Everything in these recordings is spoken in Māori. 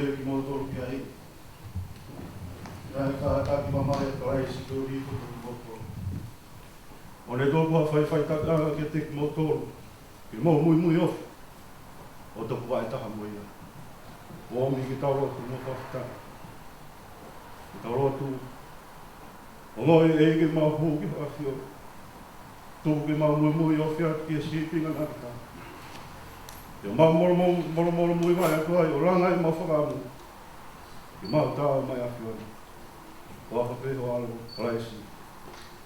e ki mo tolu ki ai. Nā ka taki mamai e kai si tō rīko tō moko. O ne tōku a whai kakanga ke te ki mo tolu. Ki mo mui ofi. O tōku wa e taha mo ia. O mi ki tau rotu mo whakita. Ki tau rotu. O ngoi e ke mau hū ki whakio. Tōku ki mau mui ofi atu ki a sīpinga nākita. Te o mau moro mui mai atu ai, o ranga i mau whakamu. Ki mau tāu mai atu ai. O whakapeho alo, kraisi,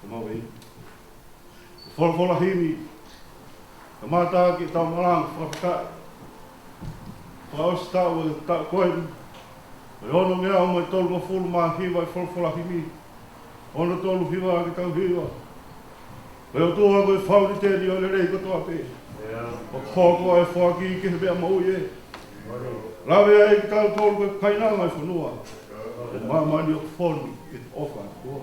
o mau ei. O whora himi, ka mātā ki tau marang, whakakai. Whaosi tāu e tā koe. O ono mea o mai tolu ma fulu mā hiwa i whora himi. Ono tolu hiwa ki tau hiwa. O eo tōha koe whauri tēri o le rei katoa pēi. O kōkua e whaki i ke he mea mau i e. Rawe e ki tau tōru koe kainanga i whanua. O mamani o whonu i te ofa kua.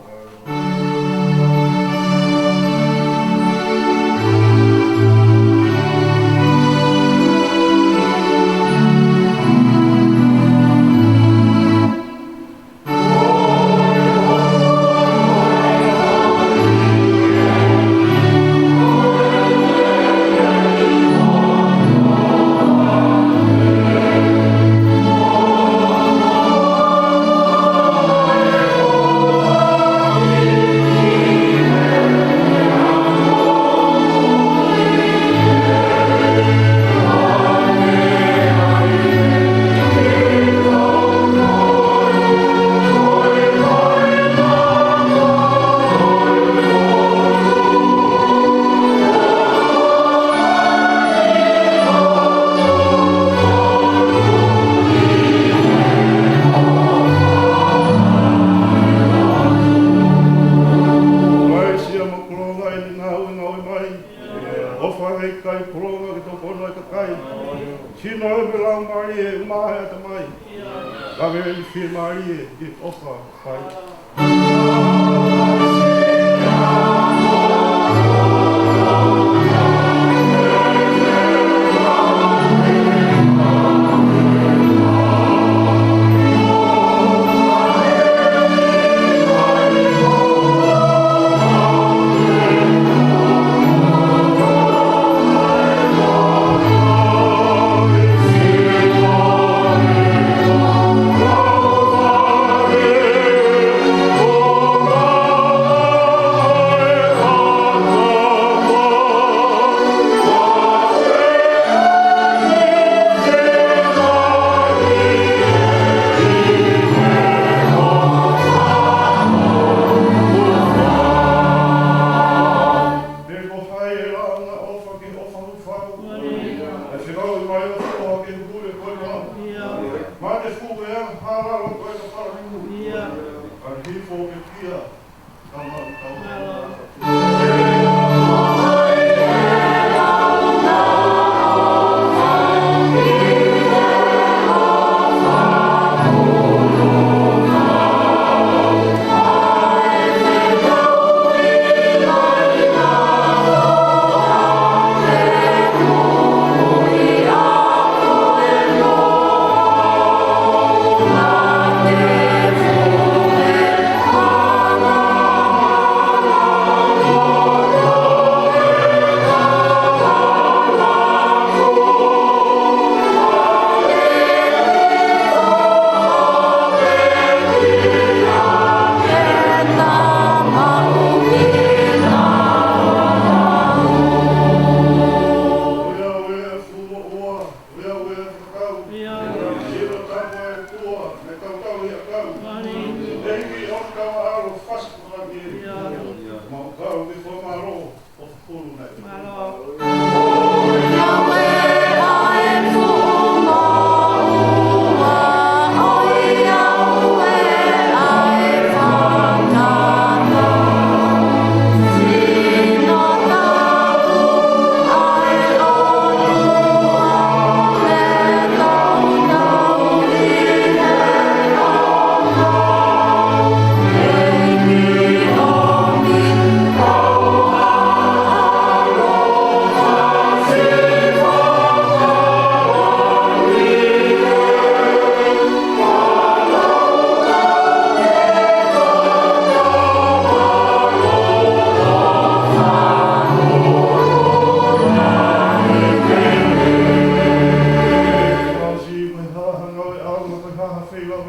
i lau.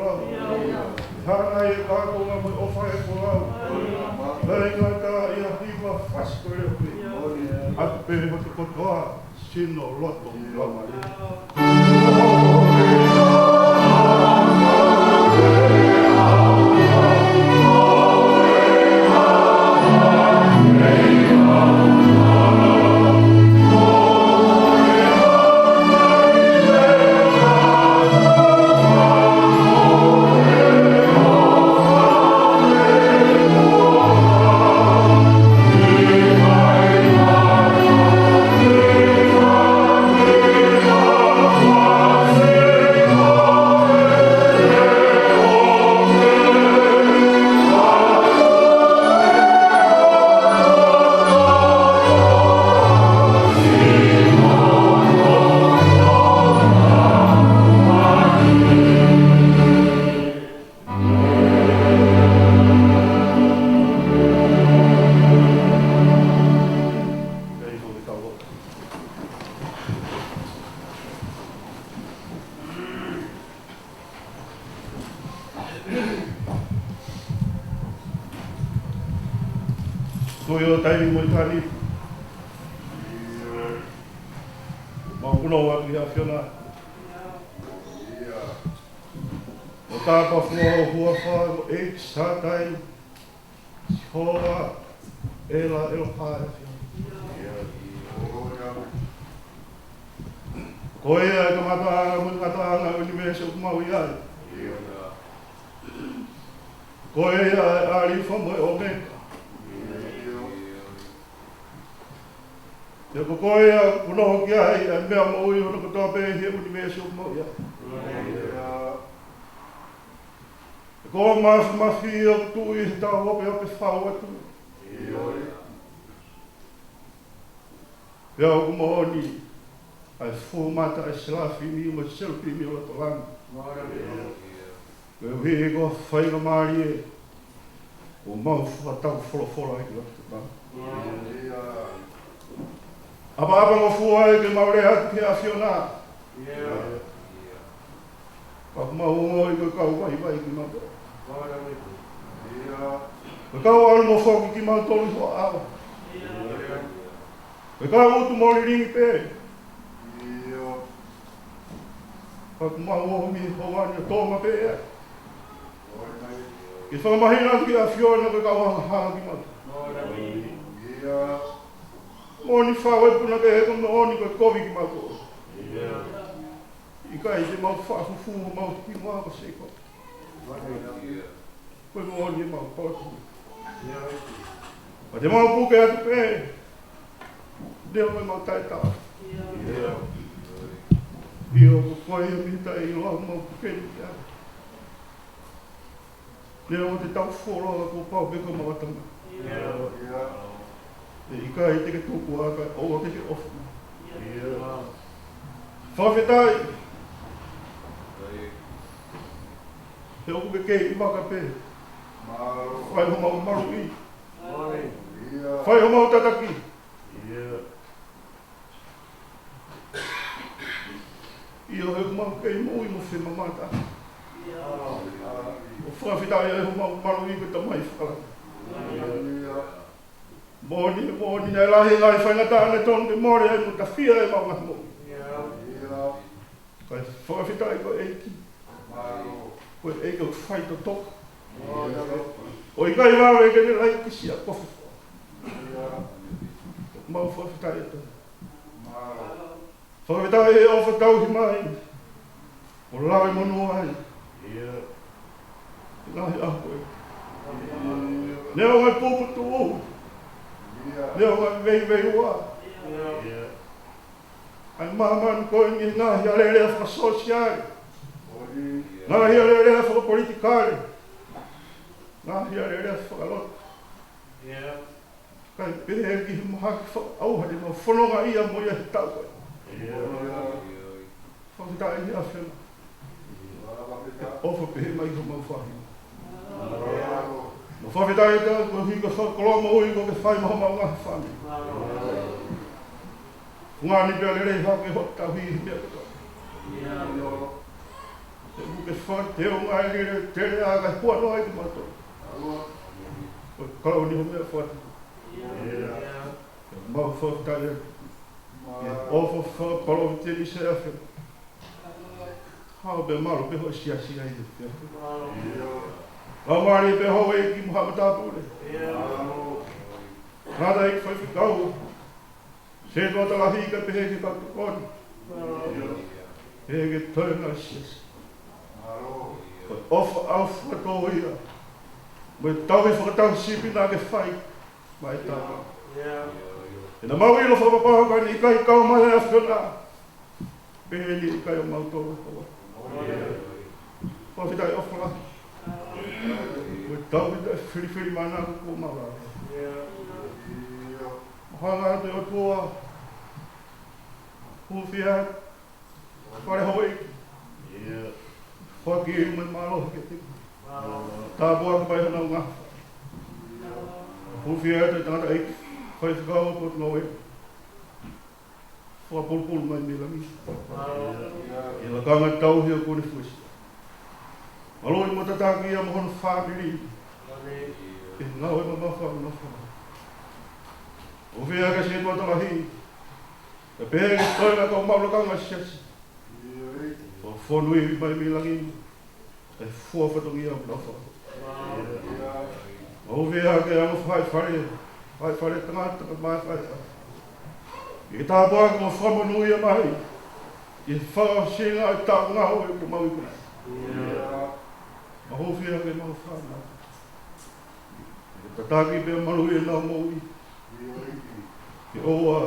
Hana i kākonga mai o whae ko lau. Lai ngata i a hiwa whasko e opi. Ape ho te kotoa, sino loto i lau. Toi o tairi mo tani. Makuno wa ki a fiona. O tapa fua o hua wha o e satai. Hoa ela elo hae fiona. Ko ea e ka mataanga mo mataanga o ni me se kumau iai. Ko ea e arifa mo e o meka. Te ko koe a kunoho ki ai, a mea mo ui hono katoa pēhe he uni mea siok mo ia. Te ko mafi o tui he tau hope hope whau atu. Pea o kumoni, ai fōmata ai silafi mi mo selfi mi o lato langa. Pea o he ko whainga maari e, o mau whatau wholofola i lato langa. Apa mo fua e ke maurea ki a fiona. Apa mau i ka kau vai vai ki mau. Ka kau al mo foki ki mau tolu ho awa. Ka kau tu mo ringi pe. Ka mau o mi ho wa ni toma pe. Ki fa mahina ki a fiona ka kau ha ki mau. Moni whawe puna ke heko no oni koe kovi ki mako. I kai te mau whaafufu mau ki mua ko seko. Koe mo oni e mau koe. Pa te mau puke atu pe. Deo me mau tai tau. Io ko koe e mita i loa mau puke ni kia. Deo mo te tau whoro ko pau beko mau atanga. I kai te ke tuku a kai o te ke ofu. Whawhetai. Te oku ke kei i maka pe. Whai ho mau maru i. Whai ho mau tataki. I o he mau kei mui mo whi mamata. O whawhetai e ho mau maru i ko ta mai whakala. Moni nei lahi ngai whaingata ane tonu te more ai mo ta whia e mau ngamo. Kai whakawhitai ko eiki. Ko eiki o whai to toka. O i kai wawe ke ne lai kisi a kofu. Mau whakawhitai e tonu. Whakawhitai e o whatau hi mai. O lawe monu ai. Lahi aho e. Neo ngai pōputu o. Leo ngai vei ua. Ai maman koe ngi ngahi a lelea whakasosiare. Ngahi a lelea whakapolitikare. Ngahi a lelea whakalota. Kai pehe ki mahaki whakauhare ma whanonga ia mo ia he tau koe. Whakita i a whina. Ofa pehe mai ko mau whahi. No whawhita e tau, ko hika whakoloa ui ko ke whai maho mau ngahi whani. Ngāni pia le rei hake hot tau hi mea kato. ke whakateo ngai lere tere a kai hua noa i te mato. O kau ni home a whatu. Mau whakatare. Ofo whakaparo te ni se awhi. Hao be maro pe ho sia sia i te whia. Lau maari pe ho e ki muha matapure. Nada ik whai whikau. Se tuata la hika pe he ke tatu koni. He ke toenga sias. Ofa au whakatau ia. Mo tau i whakatau sipi nā ke whai. Mai tāma. E na mau ilo whakapaha kai ni kai kau mai a whiona. Pehe ni kai o mau tōru kawa. Pawhitai ofa la. Mo tau i tai whiri mana ko mara. Hanga te o tua. Hufia. Whare hoi. Whaki e mai malo ke te. Tā boa ka pai hana unga. Hufia te tangata eik. Whai whakao pot no e. Whapulpul mai me langi. E la kanga tau hea kone fuisi. Maloi mo tataki ia mohon whāpiri. E ngau e mamafa o nofa. Hufia ka se tua talahi. E pehe ke toina kau maula kanga siasi. O whonui mai me langi. E fua whatongi au nofa. Hufia ke amo whai whare. Whai whare tangata ka mai whai whare. I ke tāpua ka mo whamanui a mai. I whao singa i tāu ngau e ko mau i kuna. Ma hofia ke mau whana. I ke tataki pe manui e nā maui. Ke oa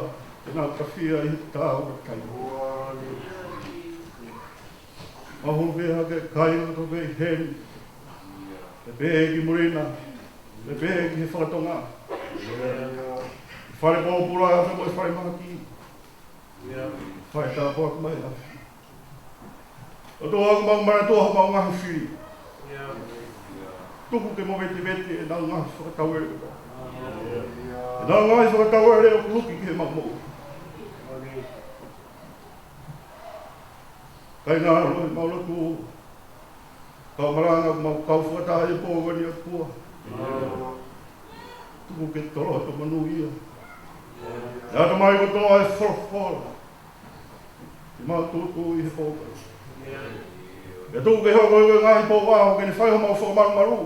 e nā kawhia i tāu a kai. Ma hofia ke kainga to pe hen. E pe ki murina. E pe ki he whakatonga. Whare pōpura e whai whare maki. Whai tā pōk mai a. O tō aku mau mara tōha mau ngahi whiri. Tuku ke mo vete vete e nā ngahi whakatau ere kuta. E nā ngahi whakatau ere o kuluki ki he mau mou. Kai ngā roi mau latu. Kau maranga mau kau whakataha e pōgani a kua. Tuku ke toro to manu ia. Nā ta mai ko toa e whorwhora. I mau tūtū i he pōkara. E tūku ke hoko e ngāhi pō wāho ke ne whai ho mau whakamaru maru.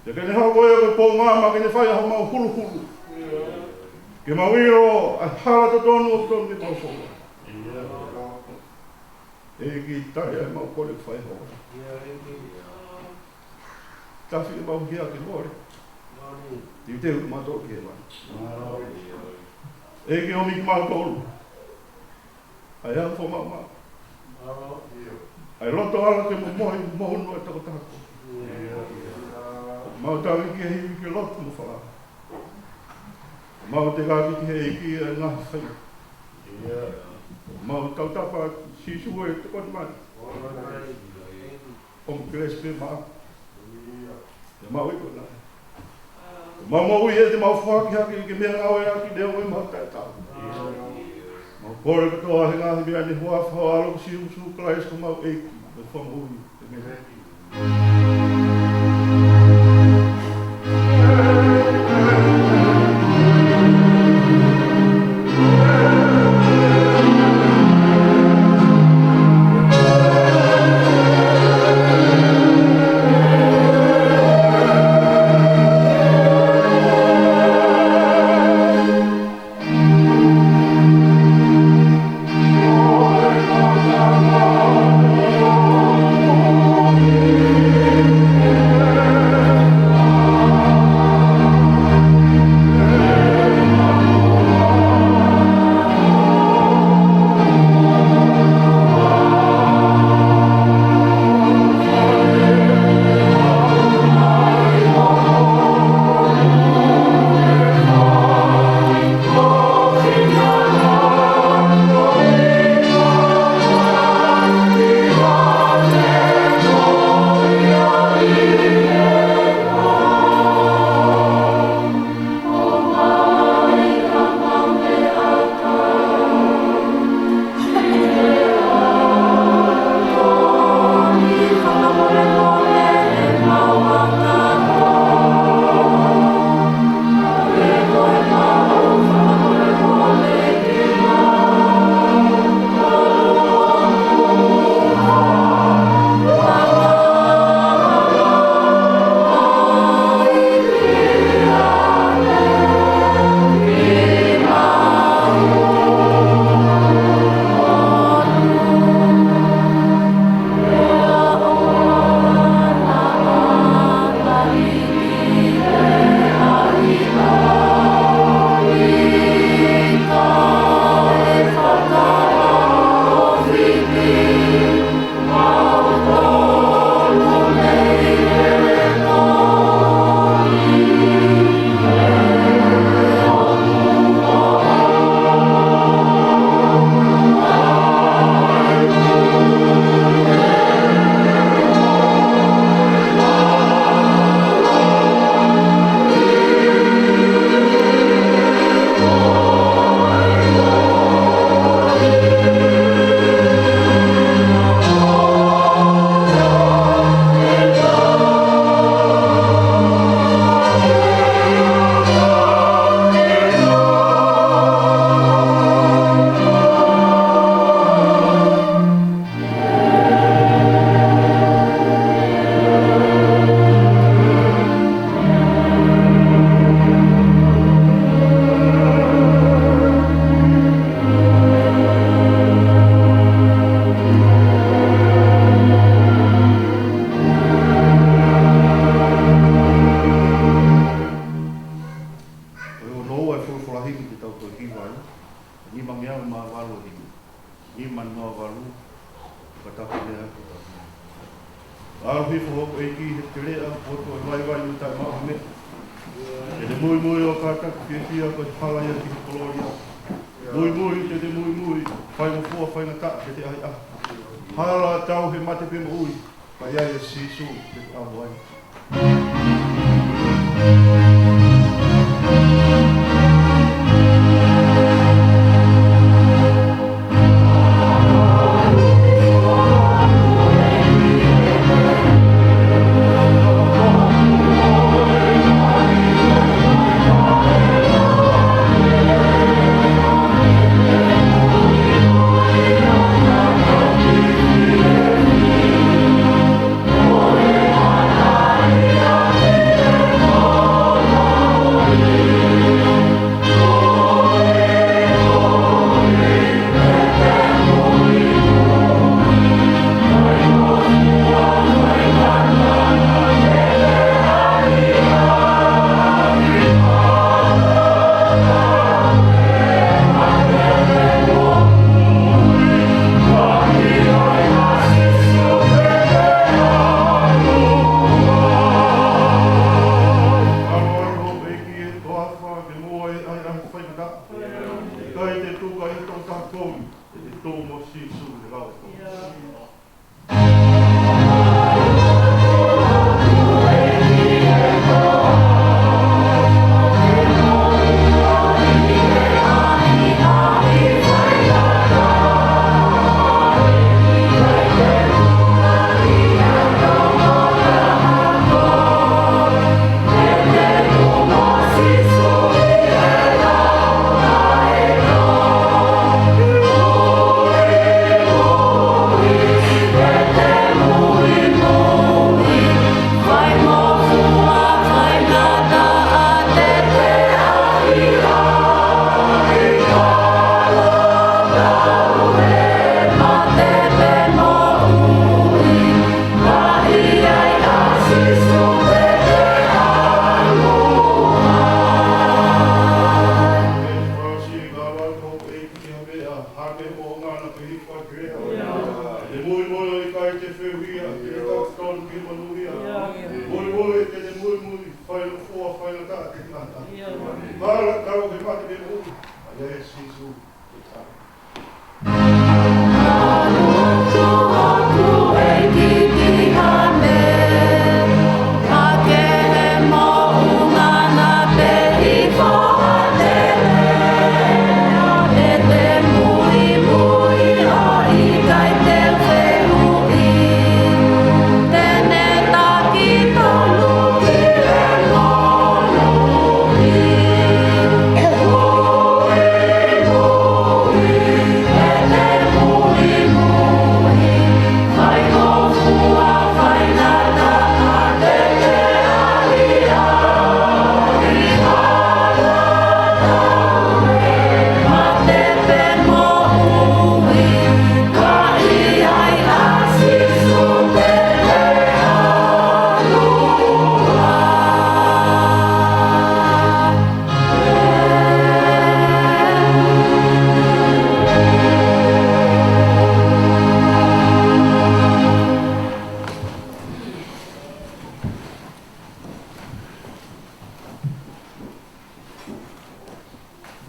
Te ke ne hoko e pō ngāma ke ne whai ho mau hulu hulu. Ke mau iro a harata tonu o tonu i mau whora. E ki tari ai mau kore whai ho. Tawhi e mau hia ke more. I te uru mato ki he mai. E ki omi ki mau tolu. Ai au fo mama. Ai roto ala ke mo mohi mohunu e tako tako. Mau tawi ki he hiwi ki lotu mo whala. Mau te kāki ki he iki e ngā whai. Mau tautapa sisu e te koni mai. Om kres pe maa. E mau iko nai. Mau mau i e te mau whaki haki ke mea ngau e aki leo e mau tai tau. Mau kore katoa he ngāhi mea ni hua whao alo si usu klais ko mau eiki. Me whamui te mea. Arohi fo hoko e ki he te rea, poto e vai vai utai maa me. E te mui mui o kaka ki fia ko te whangai ki he koloria. Mui mui te mui mui, whai mo fua whai ngata ke te ai a. Hala tau he mate pe mo ui, pa iai e sisu te ahu ai.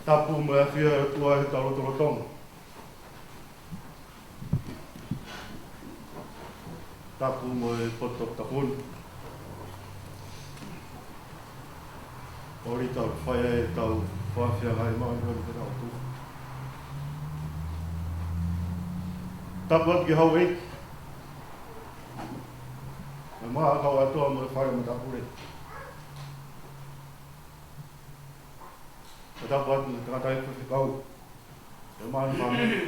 Tapu mo e fia tua he talo tolo tonga. Tapu mo e potok tapun. Ori tau whaia e tau whawhia ngai mai ngoi te rau tu. Tapu atu ki hau eik. Me maa kau atoa mo e whaia mo tapu rei. O tapu atu te tangata e kusi kau. E maa ni whamene.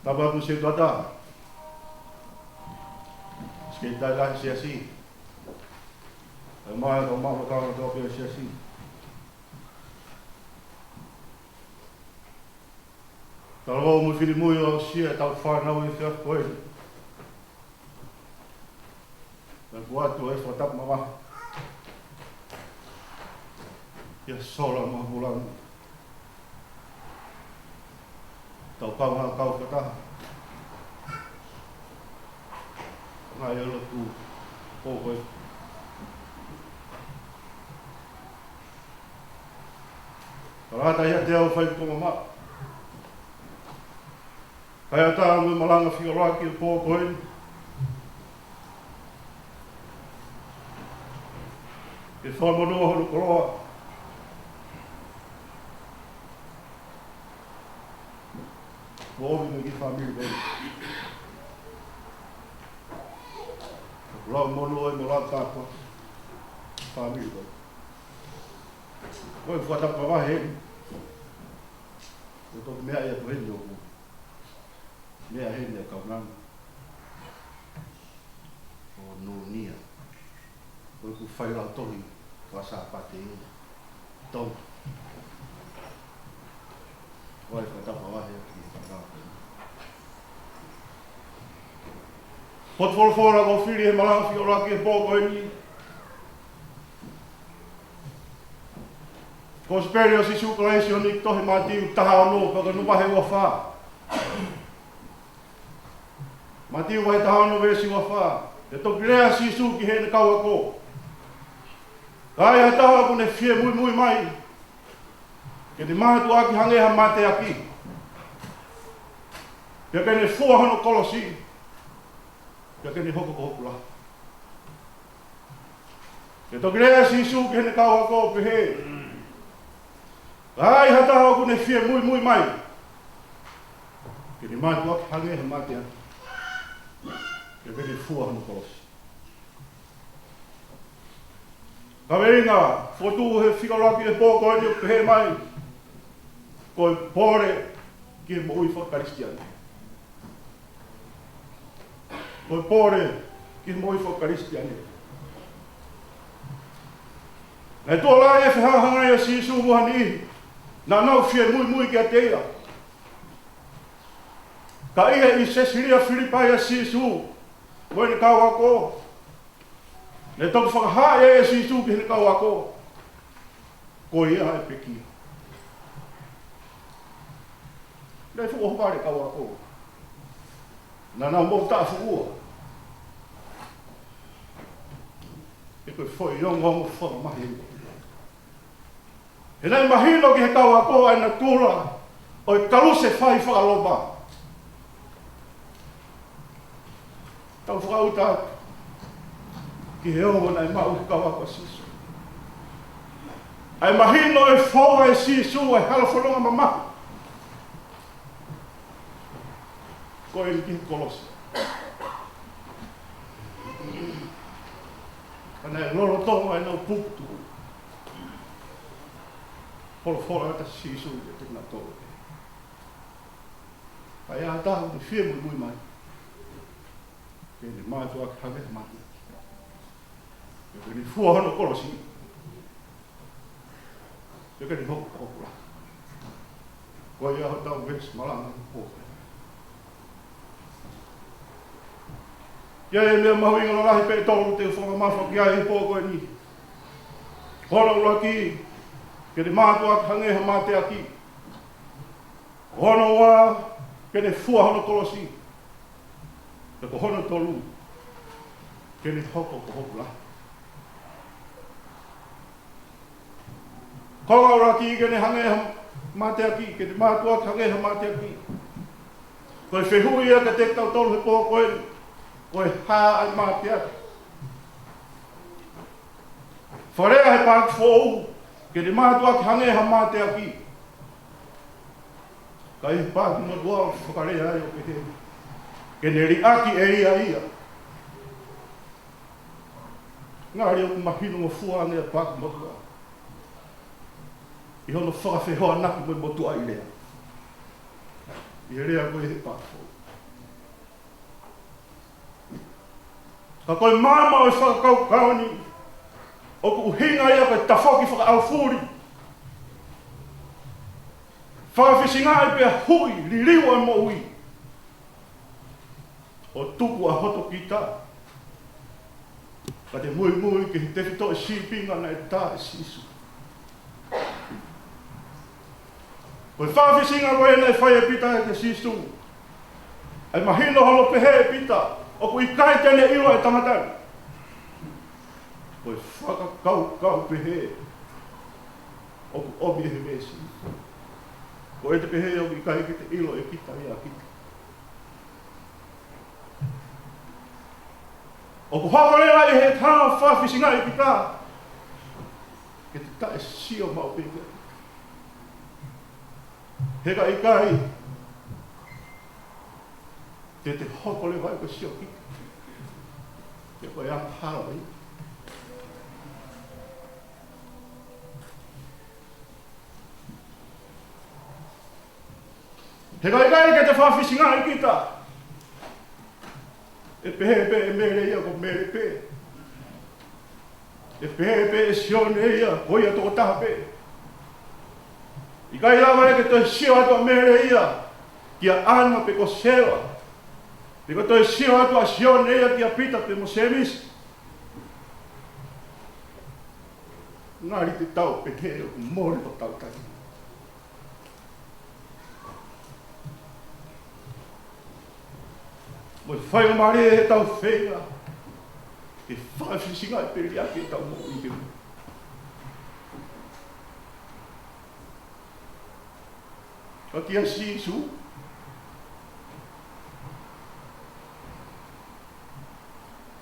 Tapu atu se tuata. Skei tai lahi se asi. E maa kau maa kau na toa pia se asi. Talo mo fili mui o sia tau whanau e whia koe. Me kuatu e whatap mama. Ia sola ma bulan. Tau kau hanga kau kata. ngai alo tu pōkoe. Rata ia te au whai konga maa. Kai ata angu malanga whioraki o pōkoe. E whamonoa hono koroa. Ovi me ki whamiri vei. Rau mono e mo rau tāpua. Whamiri vei. Koe whatapa wahe. E tō mea ia tu heni oku. Mea heni a kaunanga. O nunia. Koe ku whairau tohi. Wasa pate e. Tau. Koe whatapa wahe. Pot fora ko whiri he malanga whioraki e pōkoe ni. Ko sperio si sukareisio ni tohi mātiu taha anō paka nupahe ua whā. Mātiu wahe taha anō vesi ua whā. E toki rea si su ki hene kaua ko. Kai ha taha kune whie mui mui mai. Ke te mahatu aki hangeha mate aki. Pia kene fua hano kolosi. Pia kene hoko ko hokula. E toki rea si su ki hene kaua ko pehe. Ai hata hau kune whie mui mui mai. Kene mahatu aki hangeha mate aki. Pia kene fua hano kolosi. Kaweringa, fotu he whikaraki e pōkoe ni o pehe mai. Koe pōre ki e moui whakaristiani. Koe pōre ki e moui whakaristiani. Nei tō lai e whihahanga ia si isu muhani. Nā nau whie mui mui ki a teia. Ka ia i sesiria Filipai a si isu. Koe ni kaua ko. Ne toki whakaha e si isu ki hene kaua ko. Ko ia e peki. Nei whukahopare kaua ko. Nā nau mō tāwhu ua. E koe whoi ionga mo whakamahi. E nei mahino ki he kaua ko ai na tūra. O i karuse whai whakalopa. Tau whakauta. Ki he o nei mau kaua ko sisu. Ai mahino e whaua e sisu ai halawhanonga mamahu. Ko e ki kolosi. Ana e loro tonga e nau puktu. Holo fora ata sisu e te nga tōre. Ai a tahu ni whie mui mui mai. Ke ni mai tu aki hame mati. Ke ni fua hano kolosi. Ke ni hoko hokura. Ko ia ho tau ves malanga hoko. Ia e mea mahu inga rahi pe tolu te whanga mawha ki ai pōkoe ni. Hono ula ki, ke te mātu aki hangeha mate aki. Hono wā, ke te fua hono kolosi. Te ko hono tolu, ke te hoko ko hokula. Konga ula ki, ke te hangeha mate aki, ke te mātu aki hangeha mate aki. Koe whehui ia ka te tau tolu he pōkoe ni. Koe hā ai māte aki. Wharea he pāki whou, ke te mātu aki hangeha māte aki. Ka he pāki mo dua whakarea ai o ke he. Ke ne ri aki e ia ia. Ngāri o mahinu mo fua ane a pāki mo dua. I hono whakawhehoa naki mo motu ai lea. I rea koe he pāki whou. Ka koe māma o whakakau kaoni, o ku uhinga ia koe tawhoki whakaawhuri. Whakawhisinga e pia hui, li riwa mo ui. O tuku a hoto ki tā. Ka te mui mui ki te whito e sipinga na e tā e sisu. Koe whakawhisinga koe nei whai e pita e te sisu. Ai mahino holo pehe e pita. O ku I kai tene ilo e tangatani. Ko I whakakau pehe. O ku obi he mesi. Ko e te pehe o I kai ki te ilo e kita ia kita. O ku hakorea e he tāna whawhisinga I kita. Ke te tae sio mau peke. Heka I kai. Te hokole vai ko sio kita. Te koe ang hara i. Heka I kai ke te whawhisinga I kita. E pehe e mere ia ko mere pe. E pehe e sione ia ko ia toko taha pe. I kai lawa e ke toi sio ato mere ia kia anga pe ko sewa. Pe ko toi sio ato a sione ia kia pita pe mo semis. Ngari te tau pe ke o mori ko tau tani. Mo whai o mare e tau whenga. E whawhisinga e peri ake e tau mo I te mo. Ka kia sisu.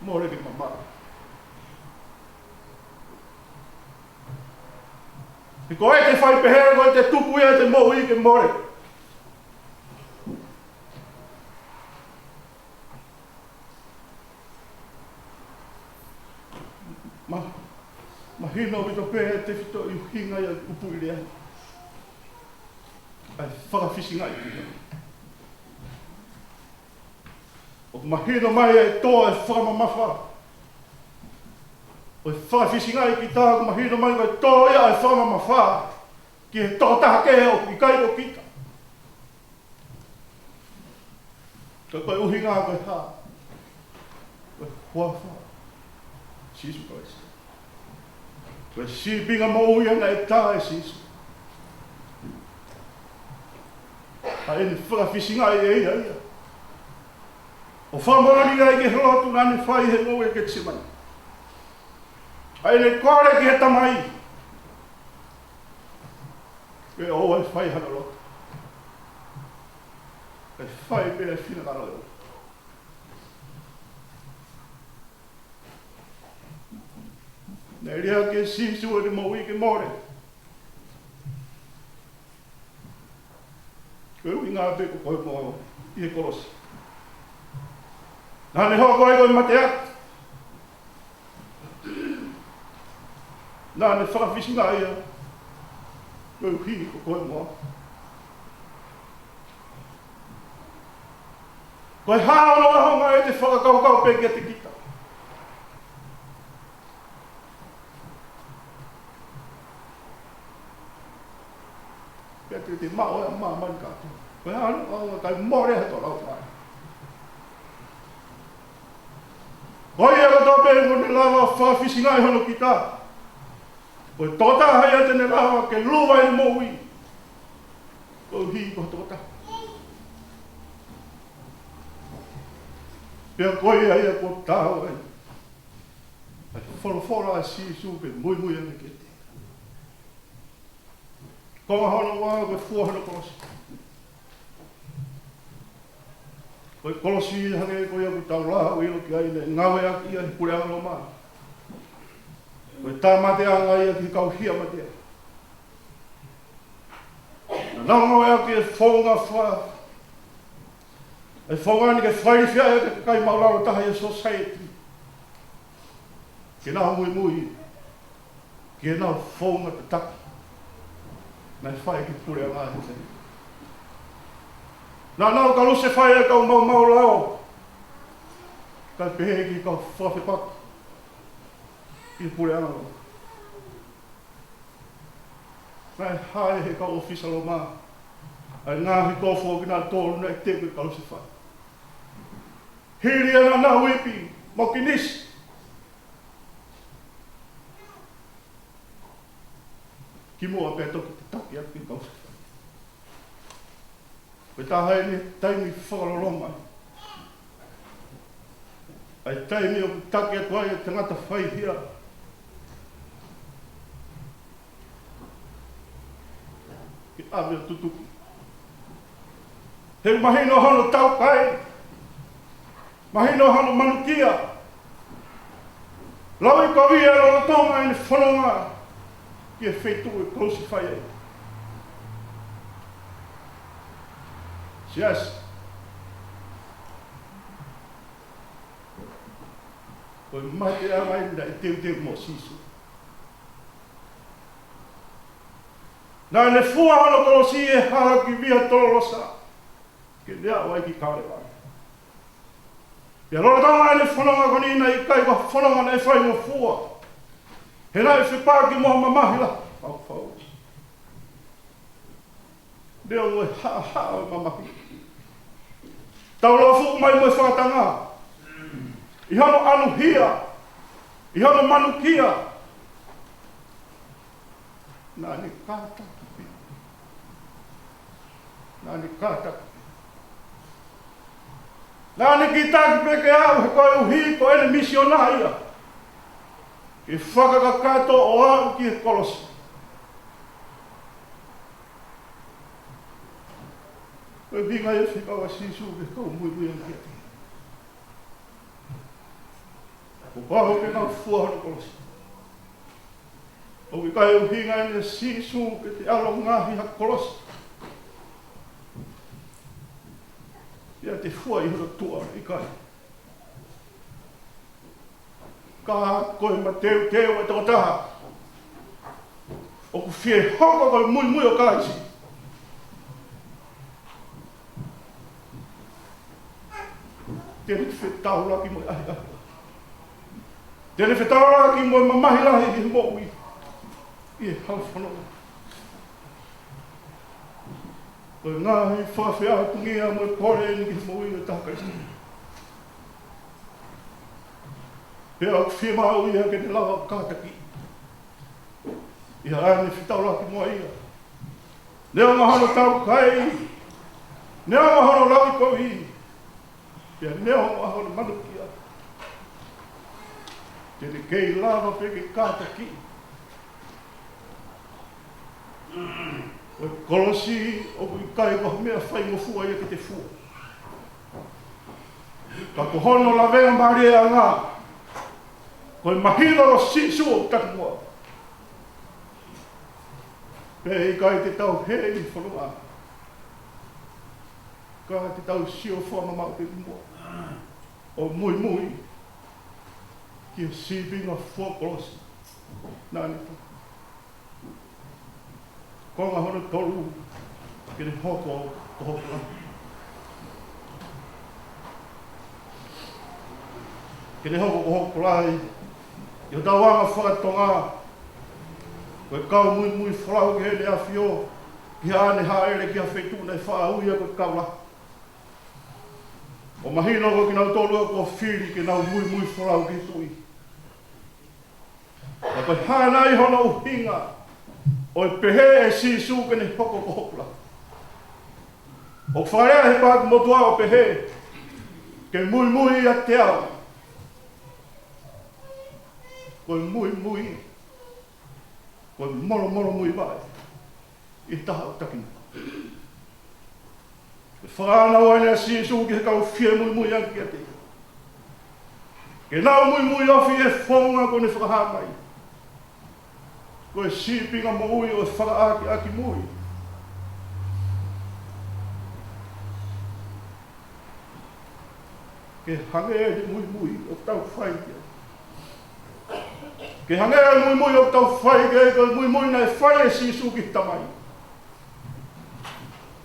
More ke mamara. E koe te whai pehere, koe te tupu ia te mo I ke more. Ma hino i to pehe te whito I hinga ia upu I rea. Ai whakawhisinga I kita. O ma hino mai e toa e whakamamafa. O whakawhisinga I kita, o ma hino mai e toa ia e whakamamafa. Ki he totaha ke o I kai o kita. Ka koe uhinga koe ha. Koe huawha. Sisu koe si. Koe si pinga mo ia na e tā e sisu. Ha e ni whakawhisinga I ia ia. O whamorani ai ke hlotu nani whai he ngau e ke tsimai. Ha e ne kore ki he tamai. E o e whai hana lotu. E whai pe e whina karo e o. Ne rea ke sisu e mo I ke more. Koe ui ngā pe ko koe mo I he korosi. Nane hoa koe koe mate atu. Nane whakawhisinga ia. Koe uhi ko koe moa. Koe hao noa honga e te whakakaukau peke te kita. Pea te mao e maa mani kātou. Koe hao noa kai more hato rau mai. Koe ia kato pere ko ne lawa whawhisinga I hono ki tā. Koe tōta hai ate ne lawa ke luwa I mo ui. Koe hi ko tōta. Pea koe ia ia ko tāo ai. Ai whorofora a sisu pe mui mui ane ke te. Konga hono wā koe fuahana korosi. Koe kolosi hange koe aku tau laha o ilo ki aile ngawe aki ia hi pure alo maa. Koe tā mate anga ia ki kau hia matea. Na nangawe aki e whonga wha. E whonga ni ke whairi whia e ke kai maularo taha ia society. Ke nā mui mui. Ke nā whonga te taki. Nai whai ki pure anga he te. Nā nau ka lose whai e kau mau lao. Kai pehe ki kau whawhipak. I pure anga lo. Nai hae he kau ofisa lo maa. Ai ngāhi tōwho ki nā tōru nei te kui ka lose whai. Hiri ana nā wipi. Moki nisi. Ki mua pēr toki te taki atu ki kau lose whai. Koe tā hae ni taimi whakaroloma. ai taimi o take atu ai te ngata whai hia. Ki ame o tutuki. He mahino hano tau kai. Mahino hano manukia. Lawi kawia lo tonga ene whanonga. Ki e whetu e kousi whai ai. Yes. Koe mate a mai na e teu mo sisu. Nā ne fua hano tolo si e hara ki via tolo rosa. Ke lea wai ki kāre wai. Ia rora tanga e ne whanonga konina i kai wa whanonga na e whai mo fua. He nā e whipā ki moha mamahila. Au whau. Lea ue haa o mamahila. Tau loa fuku mai mo e whakatanga. I hano anu hia. I hano manukia. Nā ni kāta. Nā ni kāta. Nā ni ki tāki peke au he koe uhi ko ene misionaria. Ki whakakakato o au ki he kolosi. Koe vinga e whikawa sisu ke kou mui ankia. Ko paho ke nau fua hano kolosi. O ki kai uhinga ene sisu ke te alo ngahi ha kolosi. Ia te fua i horo tua i kai. Ka koe ma teu e toko taha. O ku fie hoko koe mui o kaisi. Tēne te whetau laki mo i ahi. Tēne whetau laki mo i mamahi lahi i mo ui. I e halwhanonga. Koe ngāhi whawhia tungia mo i kore ni ki mo ui o tākaisi. Pea o whia maa ui ke te lawa kātaki. I haane whetau laki mo ia. Nea mahano tau kai. Nea mahano lawi kohi. Pea nea mahano manukia. Tēne kei lava peke kātaki. Koe kolosi o kui kai koha mea whai mo fua ia ki te fua. Ka kohono la venga maria a ngā. Koe mahina o sisu o taki mua. Pea i kai te tau hei i whanua. Ka te tau sio whamamau te mua. O mui. Ki a sibinga fua kolosi. Nāni tu. Konga hono tolu. Ki ne hoko o hoko. Ki ne hoko o hoko lai. I o tawanga whakatonga. Koe kau mui whalau ki hene awhio. Ki ane haere ki a whetu nei whaauia koe kaula. O mahina ko ki nau tolua ko whiri ki nau mui whalau ki tui. A koe hānai hono uhinga. O i pehe e sisu ke ne hoko ko hokula. O wharea he pāki motua o pehe. Ke mui a te au. Koe mui. Koe moro mui vai. I taha o takina. Ke whanau ane a sisu ki he kau whia mui anki a te. Ke nau mui ofi e whonga ko ne whakahamai. Koe sipinga mo ui o whakaaki aki mui. Ke hange e mui o tau whaikia. Ke hange e mui o tau whaikia ko mui nei whai e sisu ki tamai.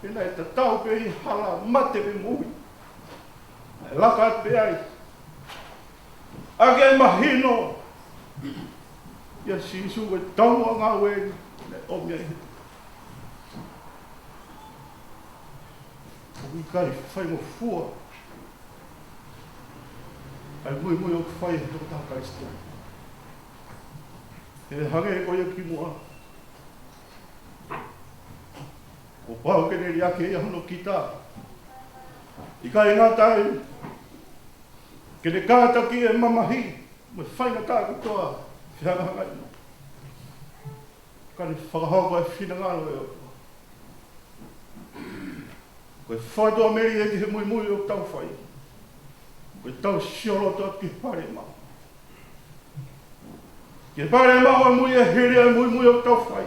Ke nei ta tau pe i hala mate pe mui. Laka pe ai. Ake mahino. Ia sisu e tau a ngā weni, ne o mea i. O i kai whai mo fua. Ai mui o whai e toko tākai stia. E hange e koia ki mua. O pau ke ne riake i hano ki tā. I kai ngā tai. Ke ne kāta ki e mamahi, me whainga tā katoa, whianga ngai no. Ka ne whakahoko e whina ngalo e o. Koe whaidoa meri e ki he mui mui o tau whai. Koe tau siolo tot ki pare mau. Ki pare mau e mui e hiri e mui o tau whai.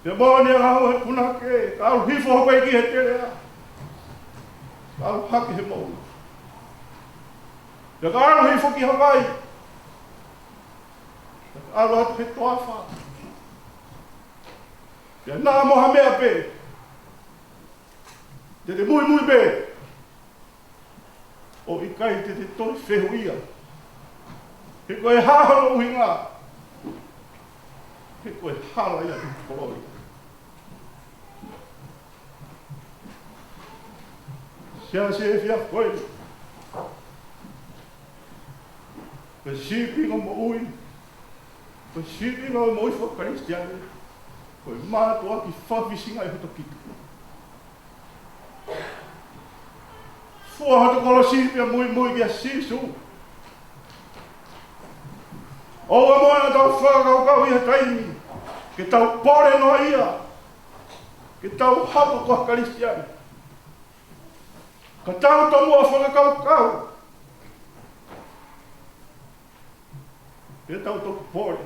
Te mōni a hau he punake, ka au hifo hoko e ki he terea. Ka au haki he mau. Te ka au hifo ki Hawaii. Te ka au atu he toafa. Te nā moha mea pe. Te te mui be, o i kai te toi whehu ia. He koe hāhalo uhi ngā. He koe hala ia te koloi. Sia se e whia koe. Koe sipinga mo ui. Koe sipinga mo ui whakaristiane. Koe mātua ki whawhisinga e hoto kitu. Fua hata kolosipia mui kia sisu. Oa moana tau whakakau ia taimi. Ke tau pore noa ia. Ke tau hapu koha karistiani. Ka tau tomua whakakau. Ke tau toku pore.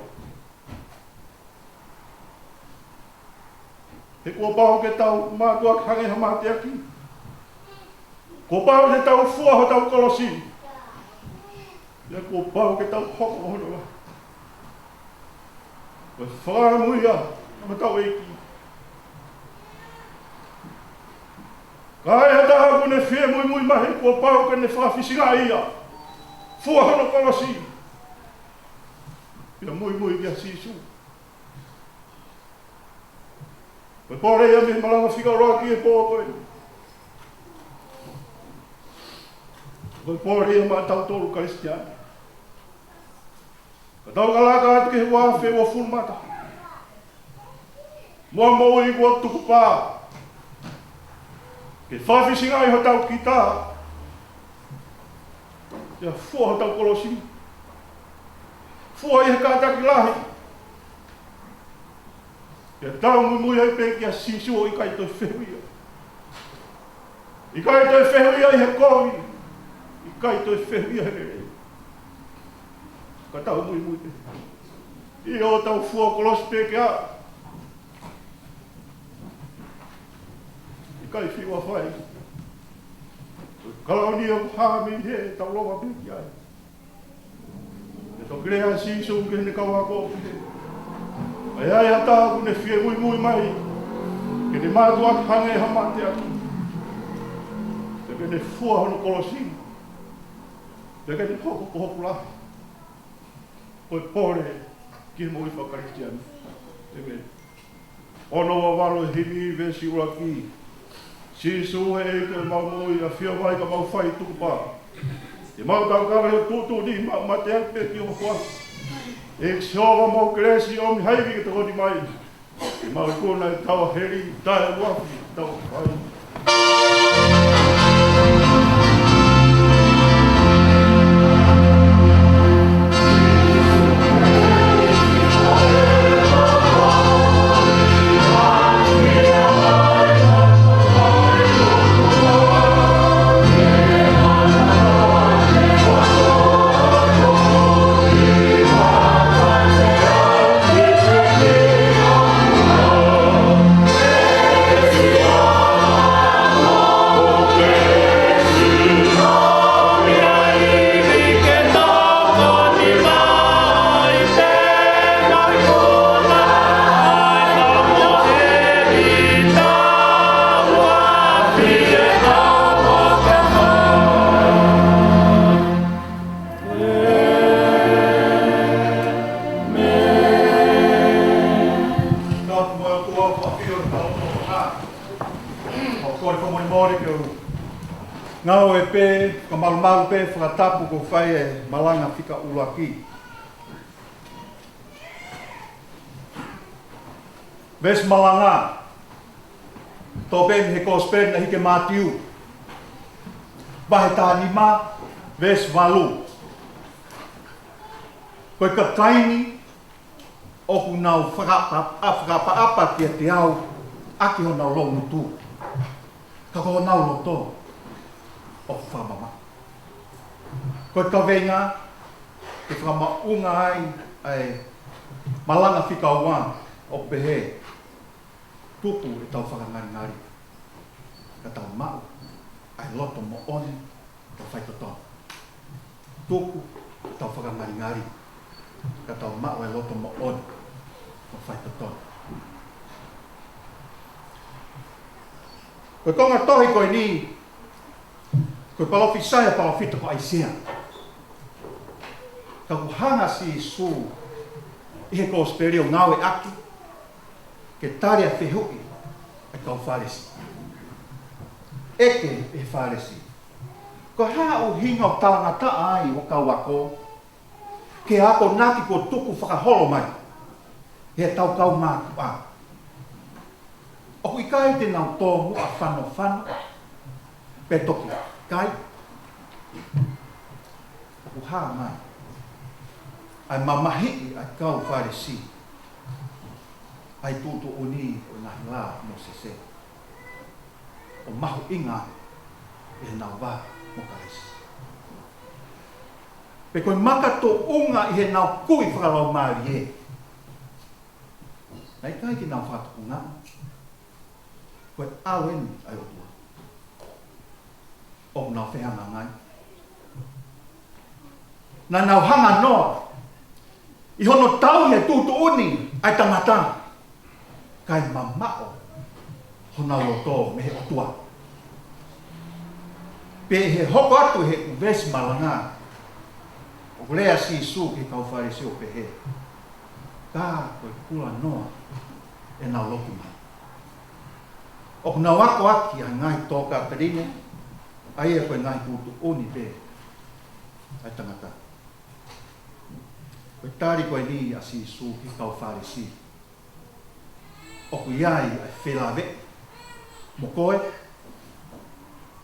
He kua pao ke tau mātua hange hamate aki. Ko pao ke tau fua ho tau kolosi. Ia ko pao ke tau hoko hono. Ko whakamuia, nama tau eiki. Kai hata haku ne whie mui mahi, ko pao ke ne whawhisinga ia. Fua hono kolosi. Ia mui kia sisu. Ko pore ia me malanga whika roa ki e pō koe. Koe pōre ia mā tau tōru karistiani. Ka tau kalaka atu ke he wāwhe o fulmata. Mua mou i kua tuku pā. Ke whawhisinga i ho tau ki tā. Ia fua ho tau kolosi. Fua i he kātaki lahi. Ia tau mui hei pe kia sisuo i kai toi whehuia. I kai toi whehuia i he kōwi. I kai toi whehuia he rere. Ka tau mui te. I o tau fua kolosi pe kia. I kai whiwa whai. Kalaoni o hāmi he tau loa pe kia. E tau grea siso ke ne kawako pe. Ai ai hata ku ne whie mui mai. Ke ne mātua hange hamate aki. Te ke ne fua hono kolosi. Te ke ne hoku lahi. Koe pōre ki mo i whakaristiani. Amen. Ono wa walo himi vesi uraki. Sisu he e koe mau moi a whia vai ka mau whai tuku pā. Te mau tau kawe o tūtū ni ma te alpe ki o kua. E xiova mau kresi o mi haivi ki te honi mai. Te mau i kona e tau heri, tae wafi, tau whai. Ngau e pē, ka malu pē whakatapu ko whai e malanga whika uraki. Ves malanga, tō pēn he kōs pēn na hike mātiu. Wahe tā nima, Vers walu. Koe ka taini o ku nau whakapa kia te au aki ho nau lo mutu. Ka ko nau loto o whamama. Koe ka venga ke whamaunga ai malanga whikauan o pehe tupu e tau whakangari. Ka tau mau ai loto mo one ka whaikoto. Tupu e tau whakangari. Ka tau mau ai loto mo one ka whaikoto. Koe konga tohi koe ni koe palofi saia palofita ko aisea. Ka kuhanga si su ihe ko speri o ngawe aki ke taria whihui e kau wharesi. Eke e wharesi. Ko hanga o hinga o tangata ai o kau wako ke ako naki ko tuku whakaholo mai he tau kau mātu a. O kui kai te nau tō mua whano pe toki kai o ku haa mai ai mamahi ai kau wharesi ai tūtu uni o nahi la mo sese o mahu inga e nau wā mo karesi pe koe maka tō unga i he nau kui whakalau maari e nei kai ki nau whatuku ngā koe awen ai o tua o nau whehanga ngai na nau hanga noa i hono tau he tūtu uni ai tangata kai mamao hona loto me he otua. Pe he hoko atu he uvesi malanga o lea si su ke kau whareseo pe he. Ka koe kula noa e nau lotu mai. O kuna wako aki a ngai tōka perine ai e koe ngai tūtu uni pe ai tangata. Koe tari koe ni a si su ki kau wharesi. O ku iai ai whelawe. Mo koe,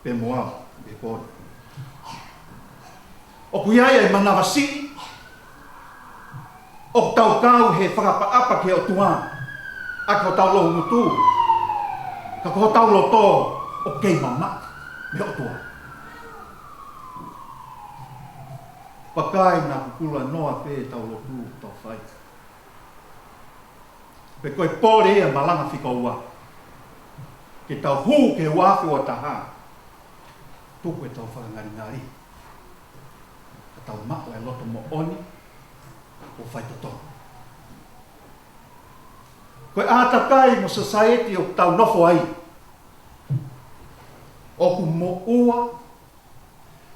pe moa, pe koe. O ku iai ai manawasi. O tau kau he whakapaapa ke o tuan. A ko tau lohu mutu. Ka ko tau loto o kei mama me o tuan. Pakai na kukula noa pe tau lotu tau whai. Pe koe pōre e malanga whikaua. Ke tau hū ke wāwhi o taha. Tuku e tau whakangari. Ka tau mako e loto mo oni o whai toto. Koe ātakai mo society o tau nofo ai. O ku mo ua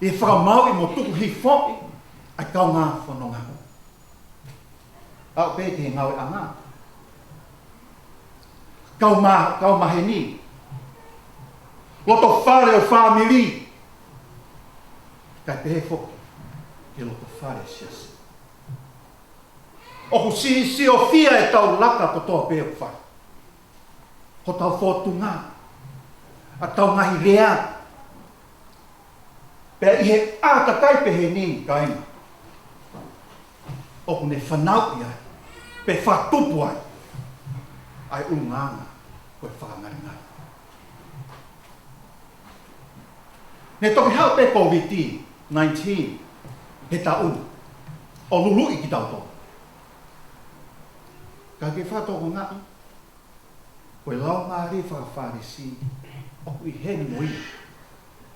e whakamau i mo tuku hi whoi ai kau ngā whanonga. Au pe ke ngau e anga. Kau maheni. Loto whare o whamiri. Kai pehe whoki. Ke loto whare siasi. O ku si o fia e tau laka ko toa pehe o whai. Ko tau whotunga. A tau ngahi rea. Pea i he āta kai pehe ni kainga. O ku ne whanau ia. Pe whatupu ai. Ai unganga koe whakangari. Ne toki hau pe COVID-19 he taun o lulu i ki tau tō. Ka ke whatoko ngai koe lau ngā ri whakawharesi o kui he mui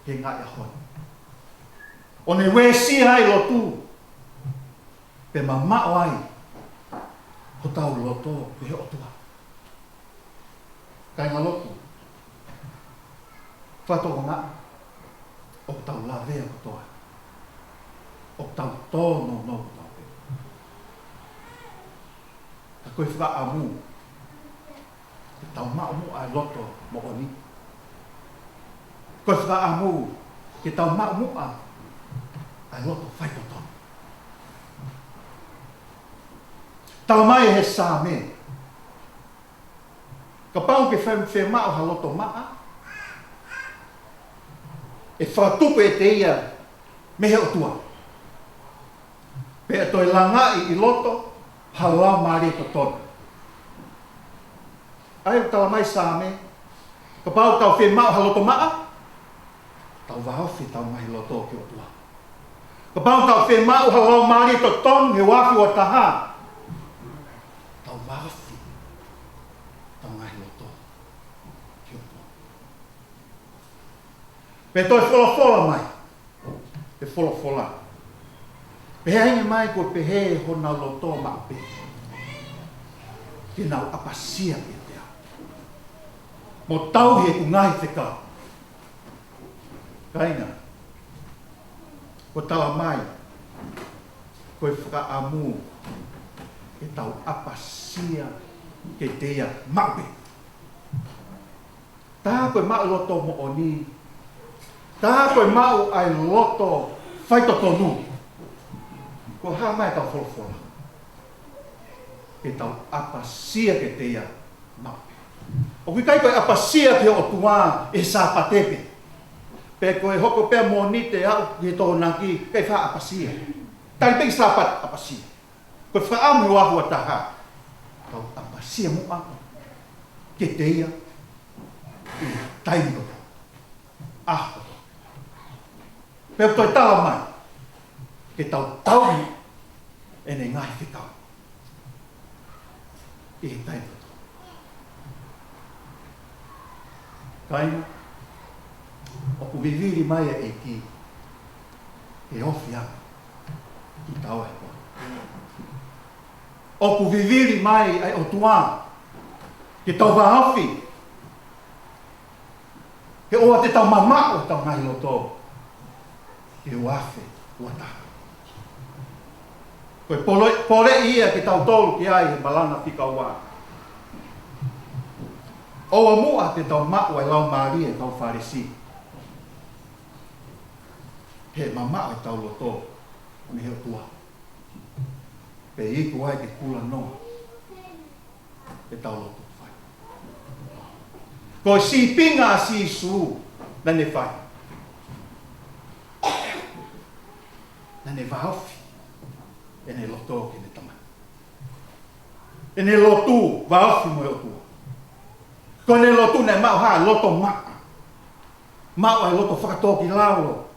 he ngai ahoi. O ne wesi hai lotu pe mamao ai ho tau loto pe he otua. Kai ngā lotu. Whatoko ngā. O tau la vea kotoa. O tau tōno no kotoa. Ka koe whaka amu. Ke tau mao mu ai loto mo oni. Koe whaka amu. Ke tau mao mu ai loto whai kotoa. Tau mai he sā me. Ka pau ke whai mao ha loto maa. E whatupu e te ia me he o tua. Pe toi langai I loto, halau mari to ton. Ai tau mai sa me, ka pau tau whi mau haloto maa, tau wahofi tau mai loto ki o tua. Ka pau tau whi mau halau mari to ton, he wafi o taha, tau wahofi tau mai loto ki o tua. Pe toi fola mai, pe fola. Pe hainga mai ko pe he hona loto mape. Ke nau apasia pe te au. Mo tau he ku ngai te kau. Kaina, ko tala mai, ko e whakaamu ke tau apasia ke te mape. Tā koe mau loto mo oni, tā koe mau ai loto whaitotonu. Ko ha mai tau wholofola. Ke tau apasia ke te ia mape. O kui kai koe apasia ke o tua e sa patepe. Pe koe hoko pea moni te au ki tō naki, kei wha apasia. Tai pei sa pat apasia. Koe wha amu ahu a taha. Tau apasia mo ako. Ke te ia I taimo. Aho. Pe toi tala mai. Ke tau e ne ngai te tau. I he taimo. Kaina, o ku viviri mai e ki, e ofi aku, ki tau e koe. O ku viviri mai ai o tua, ki tau wahafi, he oa te tau mamako tau ngai loto, ke uafe, uataha. Koe pole ia ki tau tolu ki ai he malana whika ua. Oa mua te tau mako ai lau maari e tau wharesi. He mamako e tau loto, me heo tua. Pe iku ai ke kula noa, e tau loto whai. Koe si pinga si su, nane whai. Nane wahaufi. E ne loto ki ne tama. E ne lotu waofi mo e o tua. Ko ne lotu ne mau ha loto maa. Mau ai loto whakatoki laulo.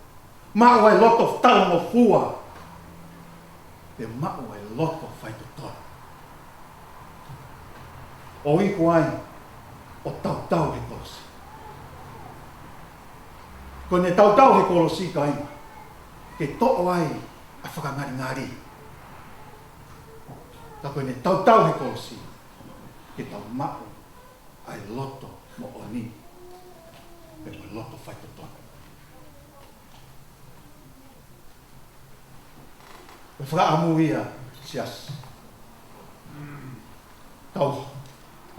Mau ai loto talo no fua. Pe mau ai loto whaito toro. O iku ai o tau he kolosi. Ko ne tau he kolosi ka ima. Ke to'o ai a whakangari. Ta koe ne tau he kolosi, ke tau mako ai loto mo oni, pe mo loto whaitotona. Koe whakaamu ia sias. Tau,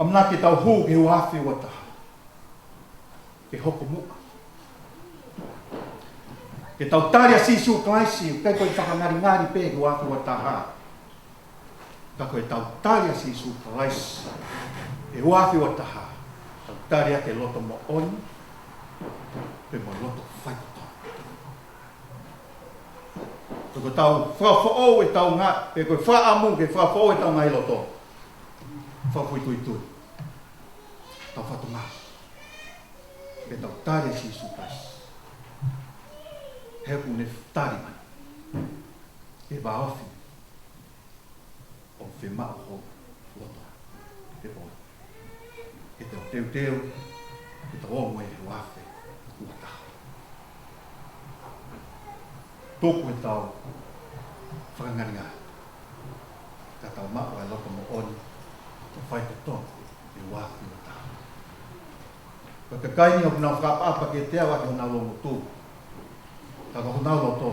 amna ke tau hū ke huawhi wataha, ke hoko mua. Ke tau taria sisu klaisi, kai koe whakangari pe ke huawhi wataha. Ka koe tau taria si su palais e wafi o taha tau taria ke loto mo oni pe mo loto whaikoto. Ko tau whawhao e tau ngā pe koe whaamu ke whawhao e tau ngai loto whawhui tui tau whatu ngā pe tau taria si su palais heku ne tari mani e waofi o whi mao ho loto te o e te o teu e te o moe he wafe ua taha tōku e tau whakangaringa ka tau mao e loto mo oni te whai te tōku e wafe ua taha ka ka kaini o kuna whakapapa ke te awa ke hona longo tū ka ka hona loto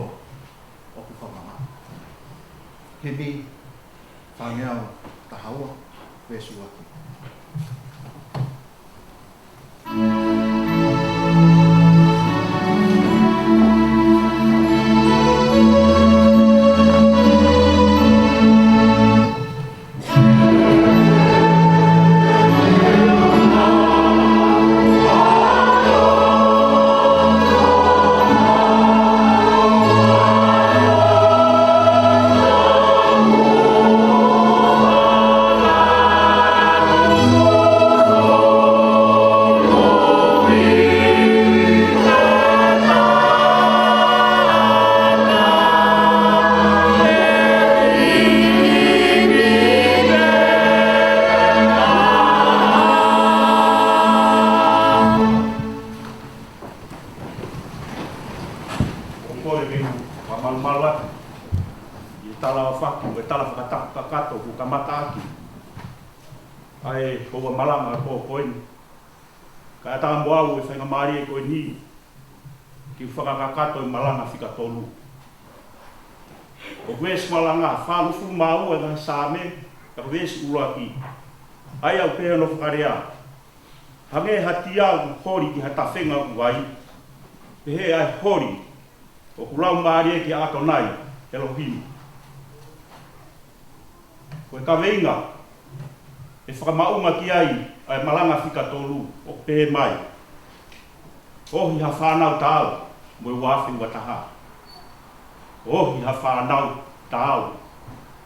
o ku whamama he mi whangeau tahaua wesu aki. kore ke wa malu atu. I tala whaku, e tala whakataku kakato ku kamata aki. Ai, koua malanga ko koini. Ka ata mo au e whainga maari e koe ni. Ki whakakakato i malanga whika tolu. O kwesi malanga, whanufu mau e ngai sāme, ka kwesi ura ki. Ai au pēha no whakarea. Hange hati au hori ki hata whenga u wai. Pehe ai hori. O kulau maari e ki ato nai, Elohim. Koe ka weinga. E whakamaunga ki ai, ai malanga whika tolu, o pēhe mai. Ohi ha whanau tāu, mo i wafi ua taha. Ohi ha whanau tāu,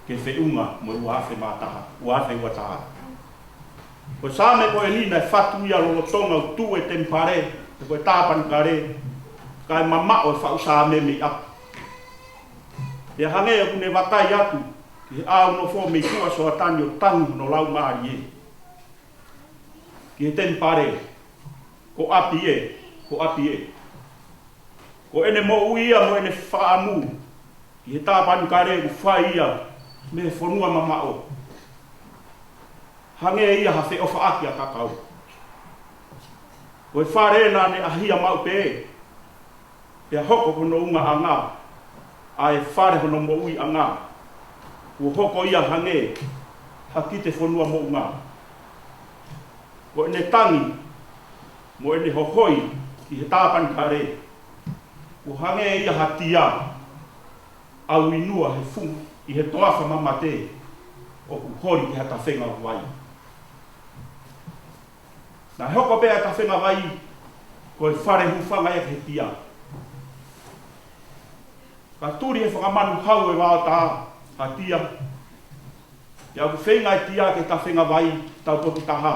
ke whiunga mo i wafi mā taha, wafi ua taha. Koe sāme koe nina e whatu ia lolotonga u tu e tempare, e koe tāpani kare, kai mamao e whau sāme me aku. E hange e kune wakai atu, ki au no fo me kua soa tani o tangu no lau maari e. Ki he tempare, ko api e, ko api e. Ko ene mo uia mo ene whaamu, ki he tāpani kare u whai ia, me whanua mamao. Hange ia ha whe ofa aki a kakau. Koe whare nā ne ahia mau pē. Pea hoko hono unga a ngā. A e whare hono mo ui a ngā. Ua hoko ia hange. Ha ki te whanua mo ngā. Ko ene tangi. Mo ene hohoi. Ki he tāpani kare. Ua hange ia ha tia. Au inua he fungu. I he toafa mamate. O hori ki hata whenga wai. Nā hoko pēa ta whenga wai, koe whare huwhanga e he tia. Ka turi he whakamanu hau e wāo tā, ha tia. Te au whenga e tia ke ta whenga wai, tau potu taha.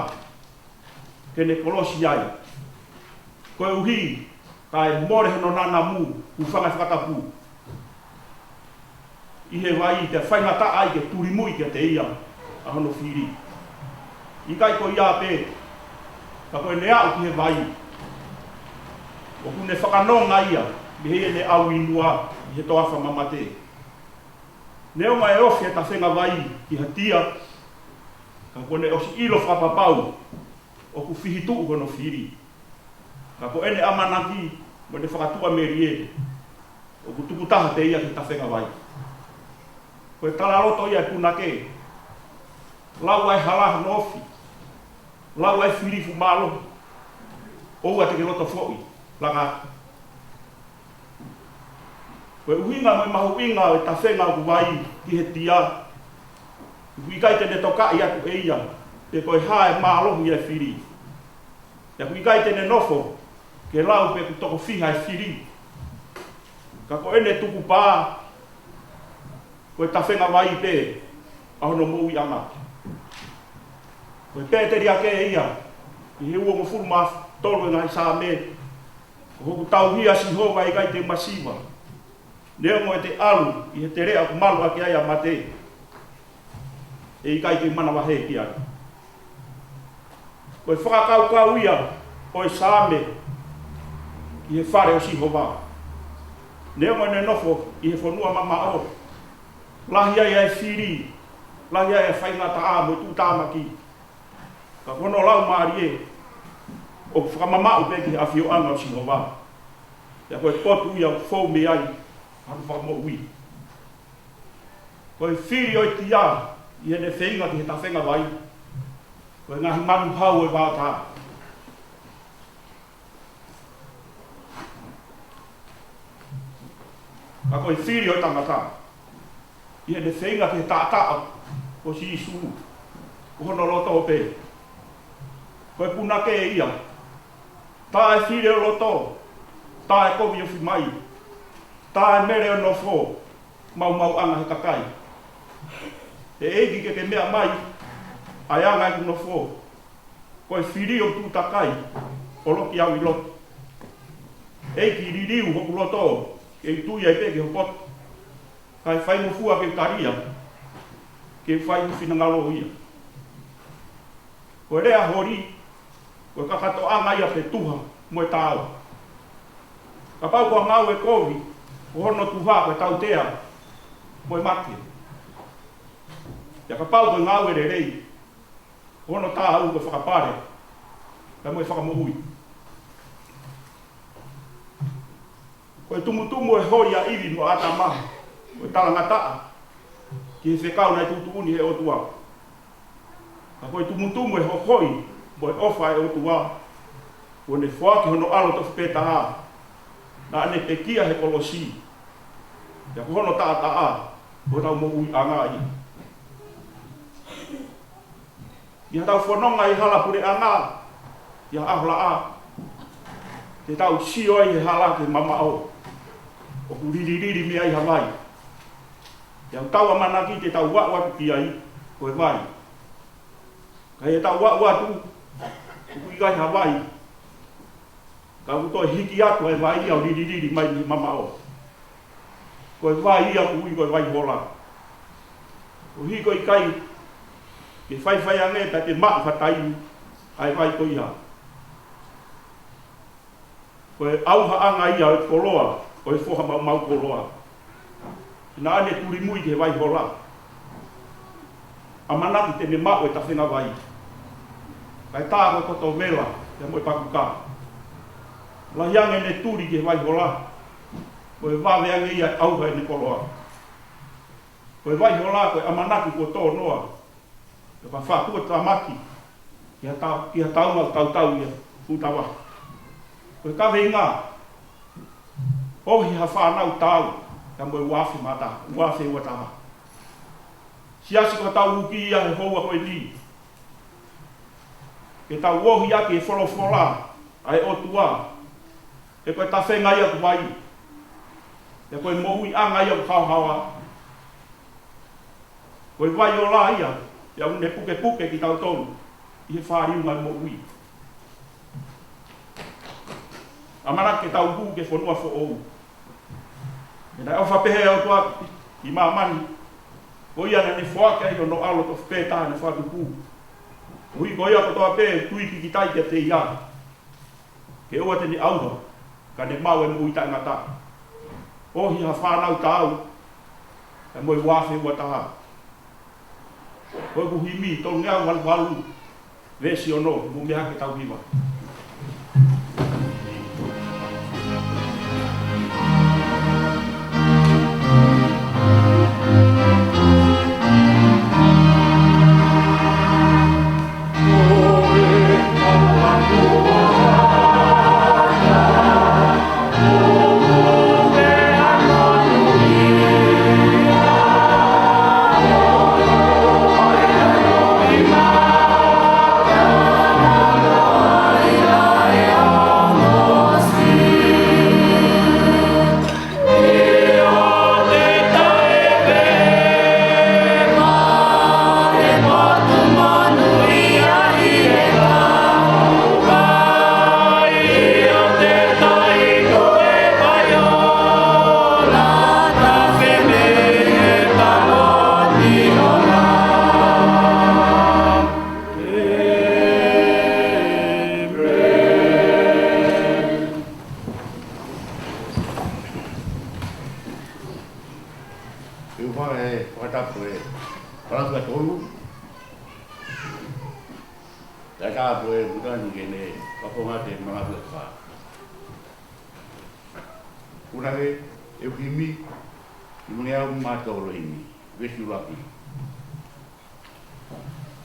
Kene kolosi ai. Koe uhi, ka e more no nana mu, huwhanga whakatapu. I he wai, te whaingata ai ke turi mui ke te ia, a hono whiri. I kai ko ia pē, ka koe ne au ki he vai. O kune whakanonga ia, me he ne au inua, i he toafa mamate. Neo mai ofi e ta whenga vai ki ha tia, ka kone osi ilo whapapau, o ku whihitu hono whiri. Ka ko ene amanaki, mo ne whakatua meri e, o ku tukutaha te ia ki ta whenga vai. Koe talaroto ia punake, lau ai halaha no ofi, lau ai whirifu malo, oua te ke loto fōi, langa. Koe uhinga mai mahu inga o ta whenga ku wai ki he tia, kui kai te ne toka i aku e ia, te koe hae mālohu i e whiri. Te kui kai te ne nofo, ke lau pe ku toko whiha e whiri. Ka ko ene tuku pā, koe ta whenga wai pē, ahono mou i anga. Koe pēteri ake e ia, i he ua mo furu maa tolu e ngai sā me, ko hoku tau hia si hova i kai te masiwa. Neo mo e te alu, i he te rea ku malu ake ai a mate, e i kai te manawa he ki ai. Koe whakakau ia, o e sā me, i he whare o si hova. Neo mo e ne nofo, i he whanua mama o. Lahi ai e whiri, lahi ai e whaingata a mo tu tāmaki. Ka kono lau maari e, o whakamamau peki a whio anga o si hova. Ia koe potu ia fōu me ai, hanu whakamo ui. Koe whiri o i tia, i ene whenga ki he ta whenga wai. Koe ngahi manu hau e wātā. Ka koe whiri o i tangata. I ene whenga ki he tātaa, o si isu, o hono loto o pē. Koe punake e ia, tā e whiri o loto, tā e kovi o whimai, tā e mere o no fō, mau anga he kakai. E eiki ke mea mai, ai anga e no fō, koe whiri o tū takai, o loki au i loto. Eiki ririu hoku loto, ke i tui ai peke ho poto. Kai whai mo fua ke karia, ke whai mo whinangalo ia. Koe rea hori, koe kakato anga ia pe tuha, mo e tāu. Ka pau kua ngau e kovi, O hono tu hā koe tau tea, moe mate. Ia ka pau koe ngau ere rei. O hono tā au koe whakapare, kai moe whakamohui. Koe tumutumu e hoi a iwi no ata maha, koe talangataa, ki he whekau nei tutuuni he otua. Ka koe tumutumu e hohoi, moe ofa e otua, koe ne whaake hono alo tofu peta haa, na ane te kia he kolosi. Ia ko hono taa taa, ko tau mo ui anga i. Ia tau whanonga i hala pure anga, ia ahola a. Te tau sio ai he hala ke mama o. O ku riri mea i Hawaii. Ia tau amanaki te tau watu ki ai, koe vai. Kai e tau watu, ku ikai Hawaii. Ka utoi hiki atu e vai au riri mai ni mama o. Koe vai ia kui koe vai hola. O hi koe kai, ke whai ange ta te maa whatai, ai vai koe ia. Koe auha anga ia e koloa, koe whoha mau koloa. Nā ane turi mui ke vai hola. A manaki te ne maa e ta whenga vai. Kai tā koe koto vela, te moe pakuka. La hiange ne turi ke vai hola. Koe wawe ange ia auha e ne koloa. Koe vai hola koe amanaki ko tō noa. Koe pa whakua tā maki. Kia taunga tau ia putawa. Koe kawe ngā. Ohi ha whanau tau. Ka moe wafi mata. Wafi ua taha. Siasi ko tau uki ia he hoa koe ni. Ke tau wohi ake e wholofola. Ai otua. E koe ta whenga ia ku vai. E koe mohui anga ia hauhawa. Koe vai o la ia, ia une puke ki tau tonu, i he whāriunga i mohui. Amana ke tau hu ke whanua fo ou. E nai awha pehe au tua i mamani, ko ia na ne whaake ai o no alo to whpētā ne whatupu. Hui ko ia ko toa pē tui ki tai kia te ia. Ke ua te ni auha, ka ne mau e mui tai ngata. Ohi ha whanau tāu, e moe wafe ua taha. Koe ku himi, tō ngea walu, vesi o no, mu mea ke tau hiwa.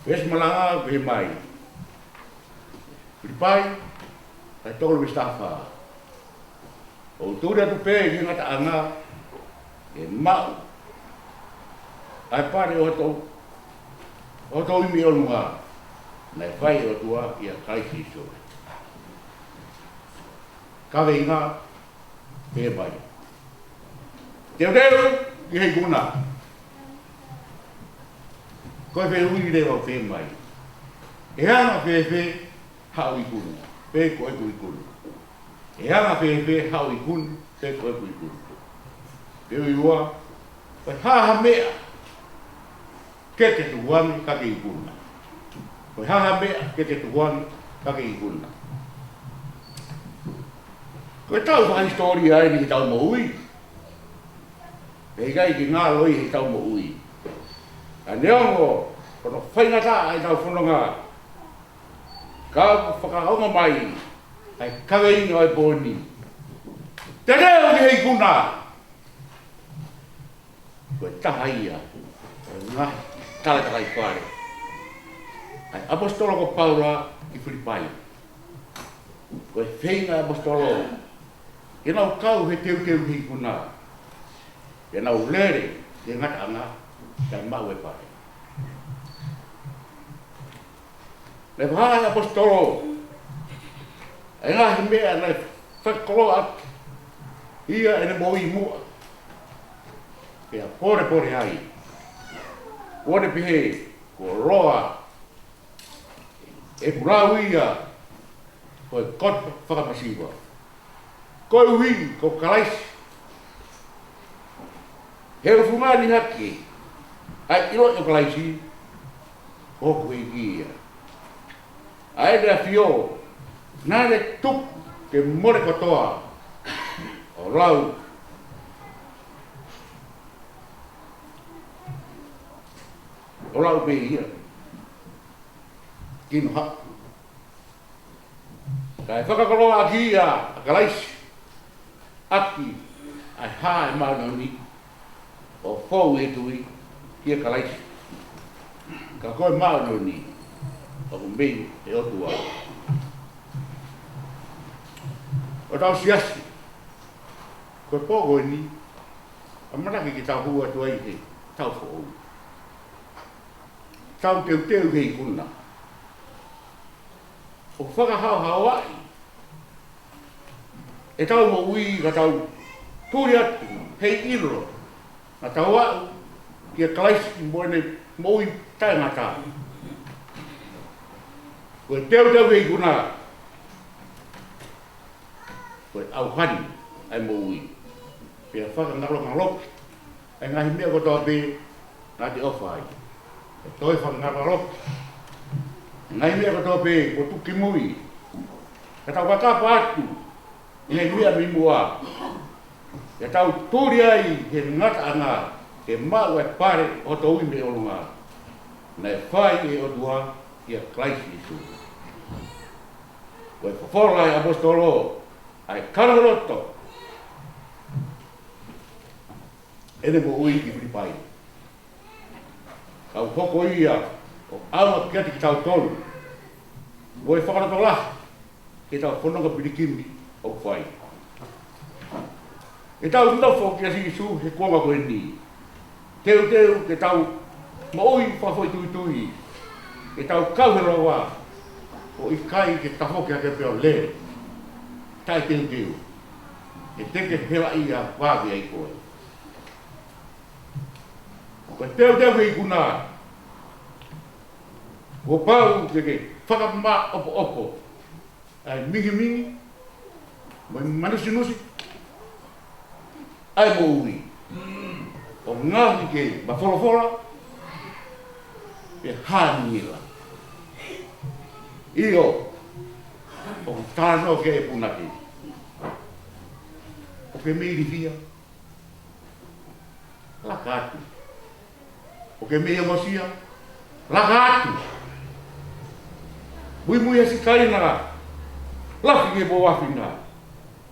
Wes malanga ke mai. Pai, ai tolu stafa. O tura tu pe ki ngata anga e mau. Ai pare o to mi o lunga. Na vai o tua ia kai si so. Ka venga pe mai. Teu ki he guna. Koe whe ui rewa whe mai. E anga whe hau i kunu. Pe koe kui kunu. E anga whe hau i kunu. Pe koe kui kunu. Pe ui ua. Koe haha mea. Ke te tuwani kake i kunu. Koe haha mea. Ke te tuwani kake i kunu. Koe tau wha historia ai ni tau mo ui. e gai ki ngā loi he tau mo ui. A neongo, kono whaingata ai tau whanonga, ka whakaonga mai, ai kaweinga ai pōni. Te reo ki hei kuna, koe taha ia, ngā talaka i whare. Ai apostolo ko Paula ki Filipai. Koe whainga apostolo, e nau kau he teu hei kuna, e nau lere, e ngata anga, kai mau e pare. Le vahai apostolo, e ngahi mea na whakolo atu, ia e ne moi mua, e a pore hai, wane pihe, ko roa, e purau ia, ko e kot whakamasiwa. Ko e uhi, ko kalaisi. He ufungani haki, ai ilo e kalaisi, hoku e kia. Ai rea fio, nare tuk ke more kotoa, o lau. O lau pe ia. Kino haku. Kai whakakoloa ki a kalaisi. Aki, ai hae maunani, o fōu e tui, ki a kalaisi. Ka koe maunani, o kumei e otua. O tau siasi, koe pōgo ni, a maraki ki tau hua tuai he, tau fōu. Tau teu hei kuna. O whakahau hawai. E tau mo ui ka tau tūri atu, hei iro. Na tau au, ki a kalaisi ki moene mo ui tai ngata. Koe teu hei kuna. Koe au hani ai mo ui. Pea whakangalo ngaloki. Ai ngahi mea ko toa pe, nā te ofa ai. E toi whakangalo ngaloki. Ngai mea katoa pe, ko tuki mui. Ka tau kakapa atu, ngai mea mi mua. Ka tau tūri ai, he ngata anga, he mau e pare o tau ime o lunga. Nei whai e o tua, i a klaisi isu. Koe whawhora ai apostolo, ai kararoto. Ene mo ui ki Filipai. Kau hoko ia, o awa kia ki tau tolu. Voi whakarato la, ke tau whanonga pirikimi o whai. E tau tawho kia si isu he kuanga koe ni. Teu ke tau maui whawhoi tui. Ke tau kauhera wā, o i kai ke tawho kia ke peo le. Tai teu. E teke hewa ia wāwe ai koe. Koe teu hei kuna. Ko pau ke whakama opo. Ai mingi. Mai manusi. Ai mo ui. O ngahi ke mawhorofora. Pe hāngira. Io. O tāno ke e punaki. O ke miri fia. Laka atu. O ke mea mosia. Laka atu. Mui asi kaina. Lafi ke po wafina.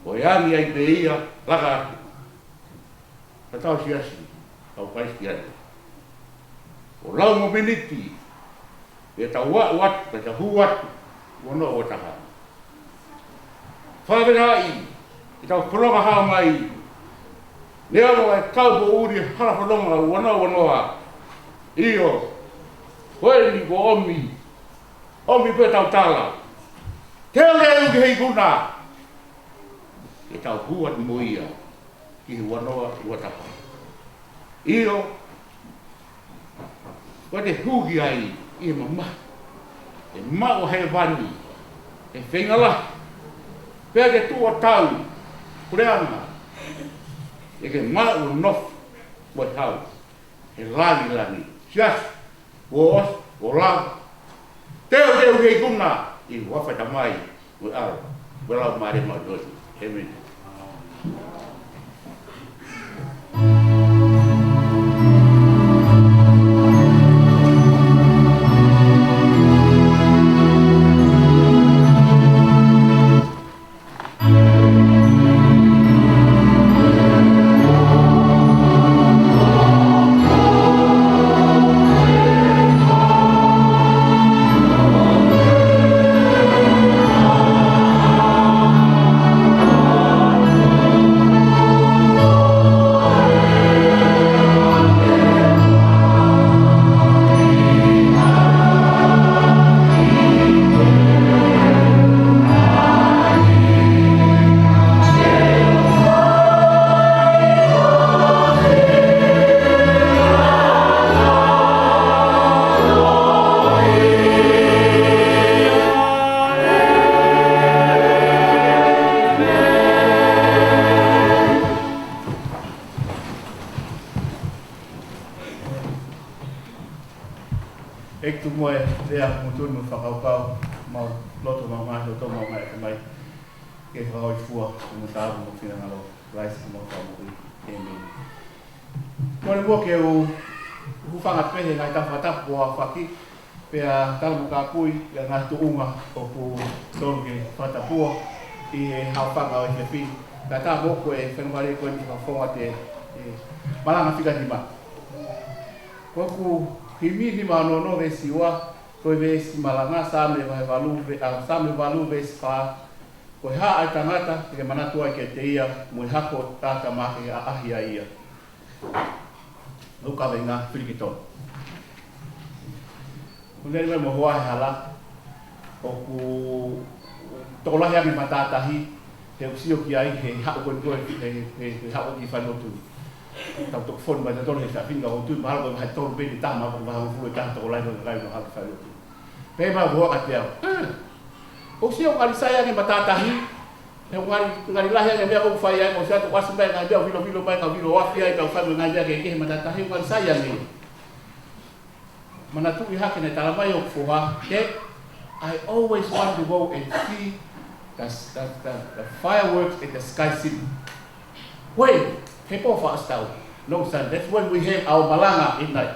O yangi ai te ia. Laka atu. Ka tau siasi. Tau kaiski atu. O lau mo meniti. E tau wat. Ka tau wat. Wono o taha. Whaverai. E tau whanonga hao mai. Nea e kau po uri hara whanonga. Wonoa. Io. Koe ni ko omi. Omi pe tau tala. Teo leo ki hei kuna. E tau huat moia. Ki wanoa uatapa. Io. Koe te hugi ai. I mama. E mao hei vani. E whengala. Pea ke tua tau. Kureanga. E ke mao nof. Moi hau. E langi. Sias. Woos. Wolau. Teo hei kuna. I wawhai tamai. Moi au. Welau maare mau doi. Amen. ek tu moe lea mutun mo whakaukau mau loto mau mai loto mau mai ka mai ke whakau I fua mo tāru mo whina ngalo raisi mo tau mo I me mone mua ke u hufanga pehe ngai tawhatapu o whaki pea tala mo ka pui ia ngai tu unga o pu tolu ke whatapua I hau whanga o I whiwhi ka tā moko e whenware koe ni whawhonga te malanga whika ni ma koku himi ni ma no ve siwa koe ve si malanga same vai valu ve same valu ve spa koe ha ai tangata ke manatua ke te ia mo hako tata ma ke ahia ia luka venga frikito unere mo hoa hala o ku tola ya me matata hi te usio ki ai he hako koe he hako ki whanotu tau tok fon mai tolu he whawhinga o tui mahalo koe hai tolu peni tama ko maha ufue tata o lai no hako whanotu pe ma hoa ka te au o sio ngari saya ni matatahi he ngari lahi ni mea ko whai ai mo sia to wasi mai ngai bea vilo mai ka vilo wafi ai ka whai ngai bea ke matatahi ngari saya ni manatu I hake ne tala mai o fuha ke I always want to go and see the fireworks in the sky city. When people fast out, no son, that's when we have our malanga at night.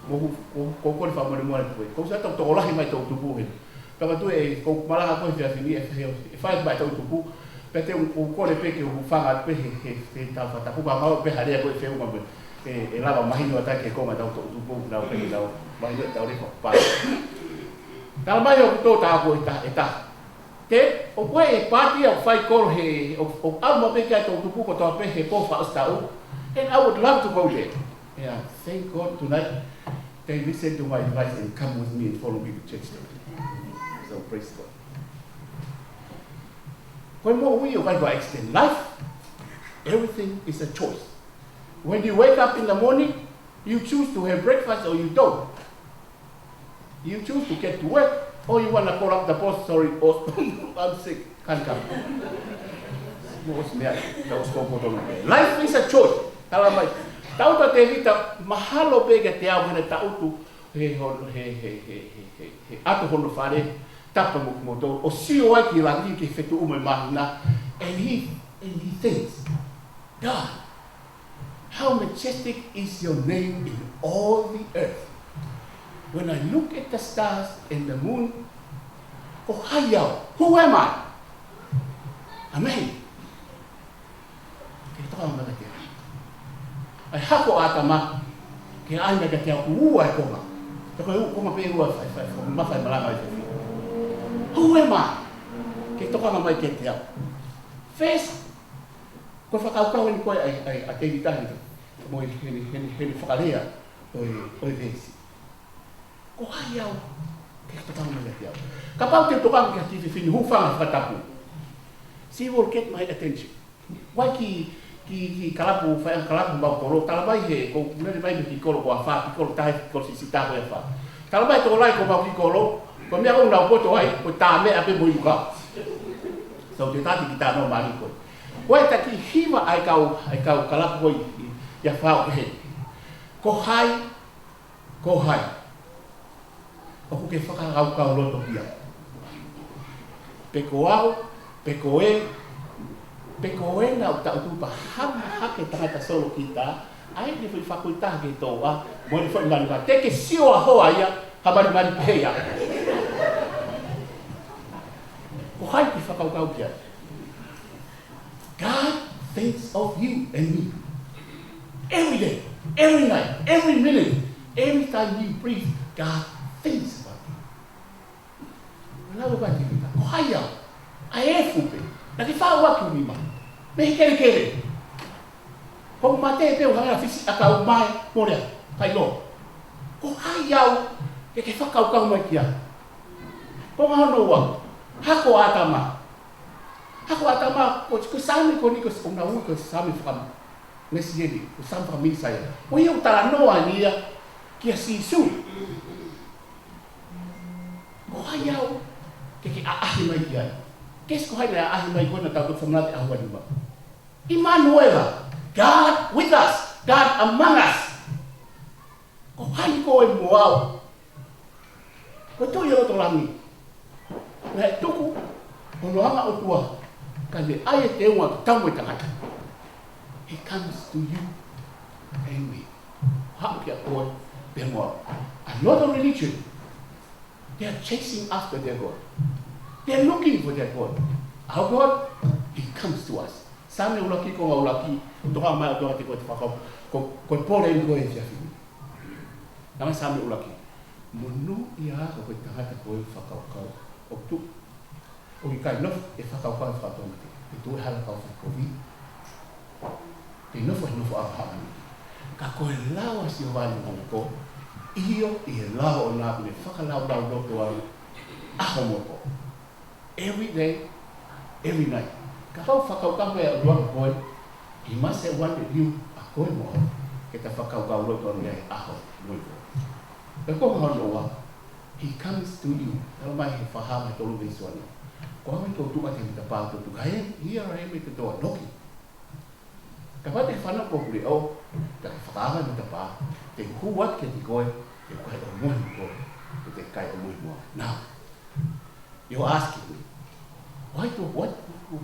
Ko fa mo mo ko sa to la mai to tupu he. Ka tu e ko malanga ko fia fini e fa ba to tupu. Pete ko le pe ke u fa pe he ta fa ta ku ba ma pe hare ko fe u ma e lava mahino ata ke ko ma to tupu na pe na ba yo ta ri ko pa. Ta mai o to ta ko eta. Ke o koe e pati au whai koro he o alma pe kia tō tupu ko tō pe he po whaastau and I would love to go there. Yeah, thank God tonight they listened to my advice and come with me and follow me to church. So praise God. When more we are extend life, everything is a choice. When you wake up in the morning, you choose to have breakfast or you don't. You choose to get to work or you want to call up the boss, sorry, boss, I'm sick, can't come. Life is a choice. Talamai. Tau ta te vita mahalo pega te au hena tau tu he ato hono whare tapa moto o sio ai ki langi ki whetu ume mahina and he thinks, God, how majestic is your name in all the earth. When I look at the stars and the moon, oh hayao, who am I? Amen. Kita orang berkata, ai hako atama, ke ai me kata ku ua e konga. Te koe konga pe ua fai, mawhai malanga i te. Who am I? Ke toka mai ke te au. First, koe whakaukau ni koe ai a te itahi, mo heni whakarea oi vesi. Ko hai au, ke toka mai ke te au. Ka pau te toka ki a tifi fini, hu whanga whakatapu. She will get my attention. Wai ki kalapu fai kalapu ba koro tala mai he ko nere mai ki koro ko afa ki koro tai ko si ta ko afa tala mai to lai ko ba ki koro ko me ko na ko to ai ko ta me ape mo yuka so te tati ki ta no mari ko wai ta ki hiwa ai kau kalapu ko ya fa he ko hai ko ke whaka kau loto pia pe ko na o tau tupa hake tangata solo kita ai ni fui fakultah ke toa mo ni foi ngani te ke sio a hoa ia habari mari peia ko hai ki whakaukau kia God thinks of you and me every day, every night, every minute, every time you breathe. God thinks about you. Lalu ba kita ko hai ia ai e fupe na ki whao aku ni ma me kere ko mate pe o hanga fisi aka o mai morea kai lo ko ai au ke whakau mai kia ko ngano wa hako atama ko sami ko ni ko na u ko sami from nesiedi ko sami from mi sai o eu tala noa ni kia sisu ko ai au ke ahi mai kia kes ko hai na ahi mai ko na tau ko mate ahwa ni ba Emmanuel, God with us, God among us. Ko hai ko e moao. Ko tu yo to langi. Na tuku o loanga o tua. Ka le ai te ua tau e tangata. He comes to you and me. Happy at God, they're more. Another religion, they are chasing after their God. They are looking for their God. Our God, He comes to us. Same ulaki ko ulaki, toha mai toha te ko te whakau, ko pole i ko e fiafi. Nanga same ulaki. Munu ia ko koe tangata ko e whakau kau. O tu, o i kai nof e whakau kau e whakau mate. E tu e hala kau whakau vi. Te nofo e nofo apa hapani. Ka koe lawa si o wani ngana ko, iyo i e lawa o nā kune whakalau lau roto au aho mo ko. Every day, every night. Ka kau whakau kau e o ruanga koe, he must have wanted you a koe mo ho, ke ta whakau kau roto au e aho mo ko. Ka koe hao wa, he comes to you. Talo mai he whaha mai tolu vei suana. Ko hau i tō tuka te mita pātou tu, ka here I am e te toa noki. Ka wate whanau ko kuri au, ka whakaanga me ta pā, te kuwat ke ti koe, te kai o muhi koe, te kai o muhi mua. Now, you're asking me, why do what?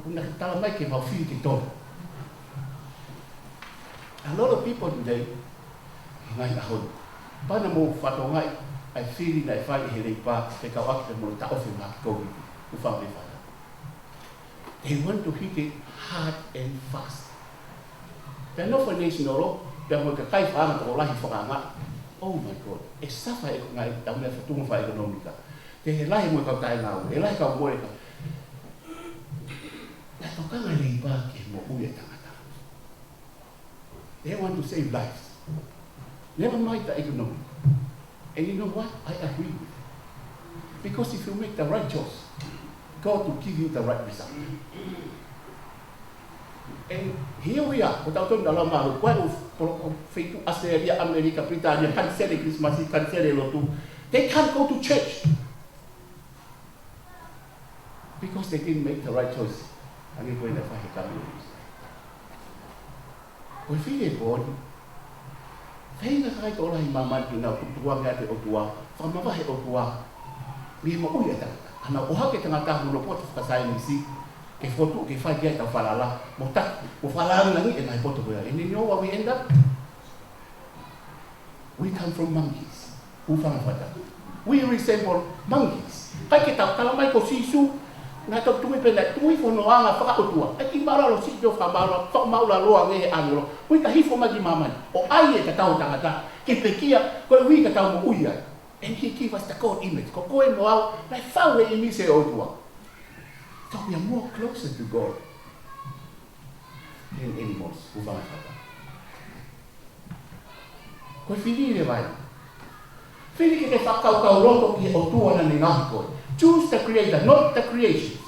Kuna ki tala mai ke mau whiu te tonu. A lot of people today, ngai na honu, pana mo whatongai, ai whiri na e whai he rei pā, te kau aki te mo ta ofi mā ki kogi, u whau rei whana. They want to hit it hard and fast. Pea no for nation oro, pea mo ka kai whaanga toko lahi whakanga. Oh my God, e safa e ngai tau mea whatunga wha ekonomika. Te he lahi mo kau tae ngau, he lahi kau moe ka. Na tokanga rei pā ke mo ui e tangata. They want to save lives. Never mind the economy. And you know what? I agree with it. Because if you make the right choice, God will give you the right result. And here we are, ko tau tonu dalam mahu, koe o feitu Australia, Amerika, Britania, kansele Christmas, kansele lotu. They can't go to church. Because they didn't make the right choice. Ani koe na whahe kami. Koe while bodi, whainga kai tō lahi mamati nā kutua ngā te otua, whamawahe otua, mi mo ui ata. Ana oha ke tangata hulo pota whakasai nisi, ke fotu ke whai kia tau whalala, mo tak, mo whalala nangi e nai poto koea. And you know what we end up? We come from monkeys. Uwhangawhata. We resemble monkeys. Kai ke tau talamai ko sisu, nā tau tui pena, tui whonoanga whakaotua. E ki maralo si teo whamaro, whakamaula loa ngehe angelo. Ui ka hifo magi mamani. O ai e ka tau tangata, ke pekia, koe ui ka tau mo ui ai. And he gave us the God image. Ko koe mo au, nai whau e imi se otua. So we are more closer to God than animals. Uwhangawhata. Koe whiri re vai. Whiri ke te whakaukau roto ki o tua na ni ngahi koe. Choose the creator, not the creations.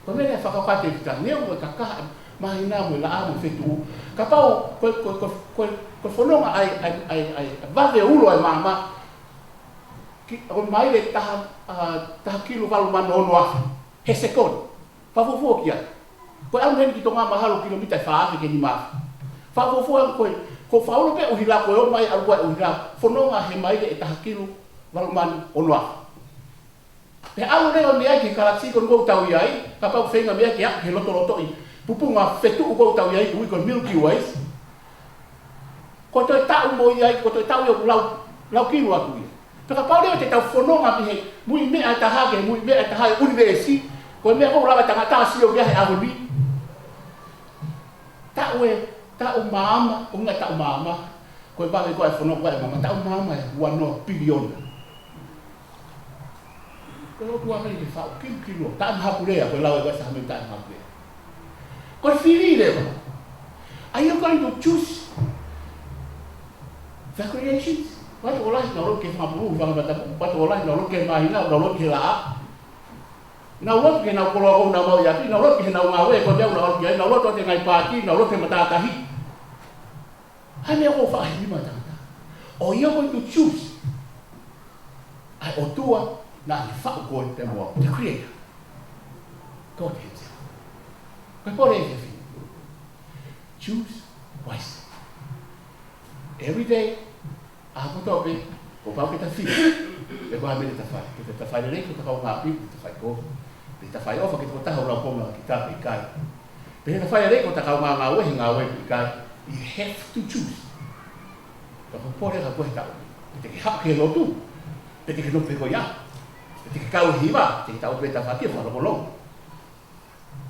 Koe mene whakaukate ki ta neo koe kakaha mahi nā mui la amu whetu. Ka pau koe whanonga ai vave ulo ai mama. O mai le taha kilo walu mano ono afi. He sekon. Whawofua kia. Koe au neni ki tonga mahalo kilomita e whaafi ke ni maafi. Whawofua koe. Ko whaolo pe uhila koe o mai alu koe uhila. Whanonga he mai le e taha kilo walu mano ono afi. Pe alu leo ni ai ki karaksi kon kou tau iai. Ka pau whenga mea ki he loto loto i. Pupunga whetu u kou tau iai ui kon Milky Ways. Ko toi tau mo iai, ko toi tau iau lau kilo aku ia. Peka pau leo te tau whanonga pi he mui mea tahage, mui mea tahage univesi. Ko mea kou lawa tangata sio mea he ahoni. Tau maama, unga tau maama. Ko bawe koe whanonga koe mama, tau maama e 1 billion. Ko tua mai le whao kilo, ta mahapu rea, koe lau e koe sahamei ta mahapu rea. Koe whiri rea. Are you going to choose the creations? Watu olai na roke whamuru, watu olai na roke mahina, na roke laa. Na roke na kolo na mau yaki, na roke na ngawe, ko deu na roke, na roke ngai pāti, na roke matatahi. Hai mea ko whahi matata. Or you're going to choose. Ai o tua, na ni whao koe te moa, the creator. God himself. Koe pore e whiwhi. Choose wisely. Every day, a kotope, Ko pau ke ta fi. E ko ame ta fai. Ke ta fai le ko ta ka ngapi, ta fai ko. Te ta fai ofa ke ta ho la ko ma ki ta pe kai. Pe ta fai le ko ta ka ngawe pe kai. You have to choose. Ka ko pore ka ko ta. Te ke ha ke lo tu. Te ke no pe ko ya. Te ke ka o hiva, te ta o pe ta fa ke fa lo lo.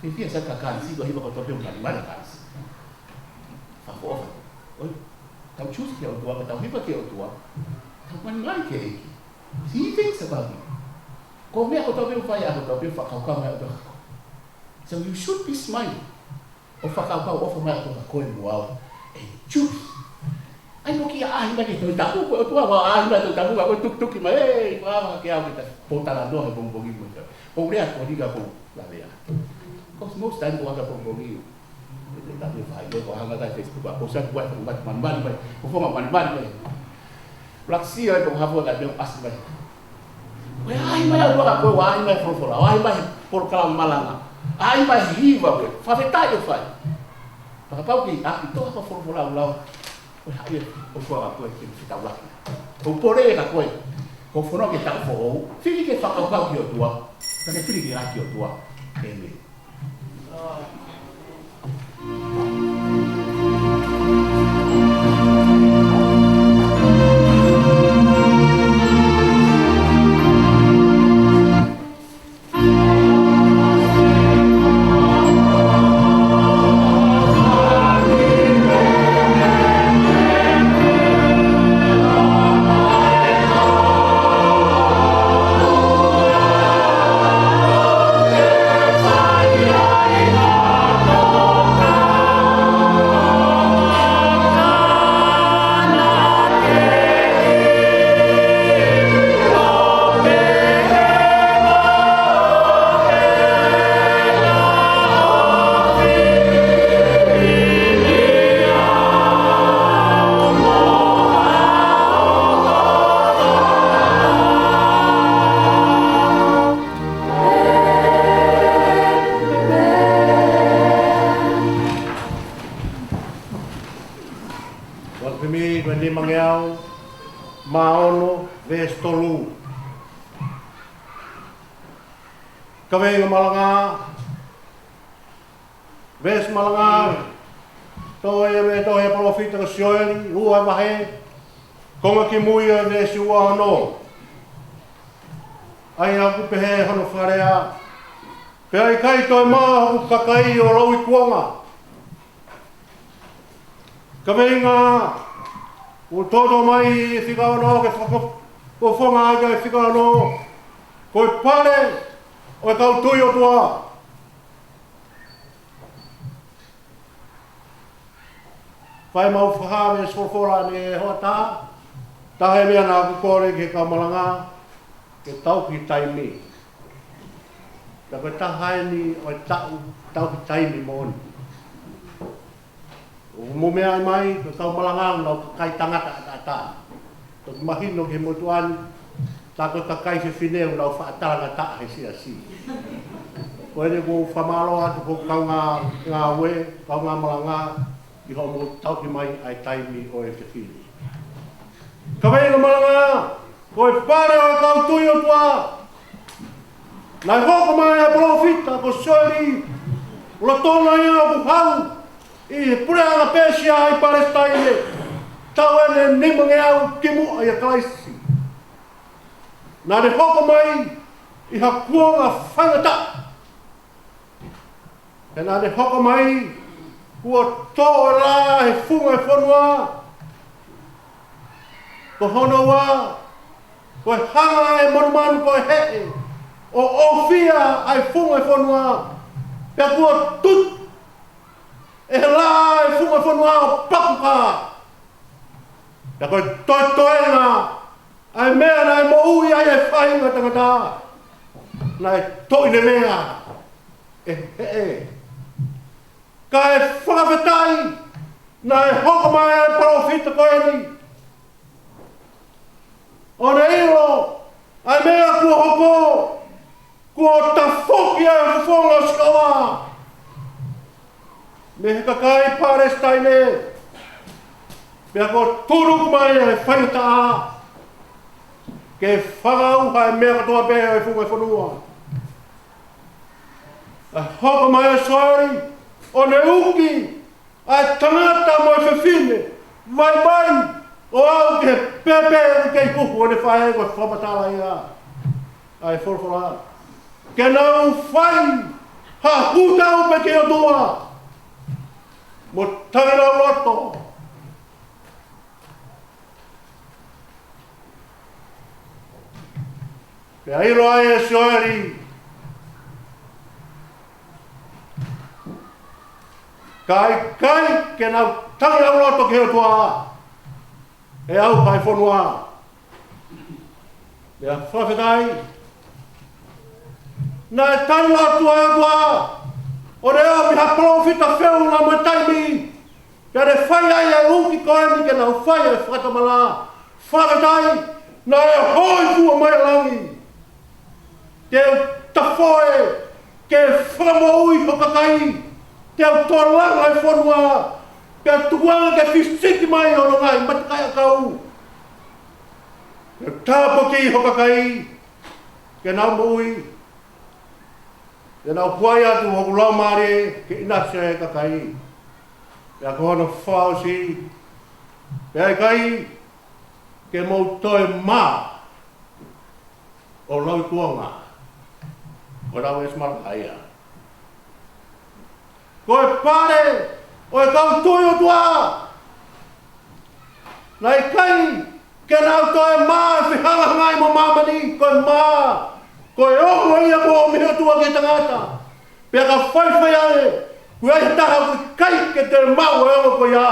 Fifia sa kakansi ko hiva ko to pe mana kansi. Fa ko. Oi. Tau choose ke o tua, tau hiva ke o tua. Tau manai ke eki. See things about it. Ko mea ko tau pe fai a ko tau pe fa ka ka mea to. So you should be smiling. O fa ka ka o fa mea to ko e buau. E choose. Ai no ki a hiva ke to tapu ko tua wa a hiva to tapu ko tuk ma e wa ke a kita potala no e bombogi mo. O rea ko diga ko la vea. Because most time ko ka bombogi. Tapi fai ko hanga ta Facebook ko sa buat man ko fo man Laksi ko habo ka deu as bai. Wa ai mai lo ka ko wa ai mai for ai mai por kala malanga. Ai mai hiva ko fa feta yo fai. Pa pau ki a to ka for la. Wa ai o ko ko ki fita la. O pore ka ko. Ko fo no ke ta fo. Fili ke fa ka ki o tua. Ta ke fili ke ra ki o tua. Eme. Kaweng malanga ves malanga toye profita ko sioen lua mahe konga ki muia ne siwa no ai aku pehe hono farea pe ai kai toi ma u kakai o roi kuanga kawenga o todo mai fika no ke fo fonga ga fika no ko pare o kau tui o tua. Whai mau whaha me sforfora ne hoa tā. Tahe mea nā kukore ke kamalanga ke tau ki taimi. Ka koe tahai ni o tau ki taimi mōni. O mo mea mai ke kau malanga nau kai tangata ata. Tok mahino ke motuani. Tako kakai se fineu lau whaatala ta he si. Ko ene ko whamalo atu ko kau ngā ue, kau ngā malanga, i ho mo tauki mai ai taimi o e te whini. Ka weinga malanga, ko e pare o kau tui o tua. Nai hoko mai a profita ko sori, ula tonga ia o kuhau, i pureanga pesia ai Palestine, tau ene nimange au kimu ai a kalaisi. Nā re hoko mai i ha kuonga whangata. E nā re hoko mai kua tō rā he whunga e whanua. Ko hono wā, ko e hanga e manumanu ko e hee. O ofia ai whunga e whanua. Pea kua tut. E rā e whunga e whanua o papuka. Pea koe toenga. Ai mea nai mo ui ai e whainga tangata. Nai toi ne mea. Ka e whakawhetai. Nai hoko mai e profita koe ni. O ne iro. Ai mea kua hoko. Kua ta whoki ai whonga skawa. Me he kakai Palestine. Mea kua turuk mai e whaingata a. ke whakau hai mea katoa pēa e whunga whanua. A hoko mai a soari, o ne uki, a tangata mo e whiwhine, vai, o au ke pepe o kei kuku o ne whae ko whamatala ia. Ai whorwhora. Ke nau whai, ha hutau pe ke o tua. Mo tangina o loto. Pe airo ai e soari, kai ke nau tangina o loto ke o tua. E au kai whanua. E a whawhetai. Nā e tanu atua e tua. O re au mi ha profita wheu la mo taimi. Kia re whai ai e uki koe mi ke nau whai e whakamala. Whawhetai. Nā e hoi fua mai langi. Te tafoe. Ke whamaui hokakai. Te au tōlanga e whanua. Pea tukuanga ke whistiki mai o ngai, matakai a kau. Pea tāpo ki hokakai, ke nau mui. Ke nau puai atu hoku lau maare, ke inasea e kakai. Pea kohona whausi. Pea e kai, ke mau toi mā. O lau tuanga. O lau esmaraia. Koe pare, o e kau tui o tua. Nai kai, ke nau toi mā, whihanga ngai mo mamani, koe mā. Koe oho ia mo miho tua ke tangata. Pea ka whaiwhai ae, kua i taha kui kai ke te mau e ongo koe ia.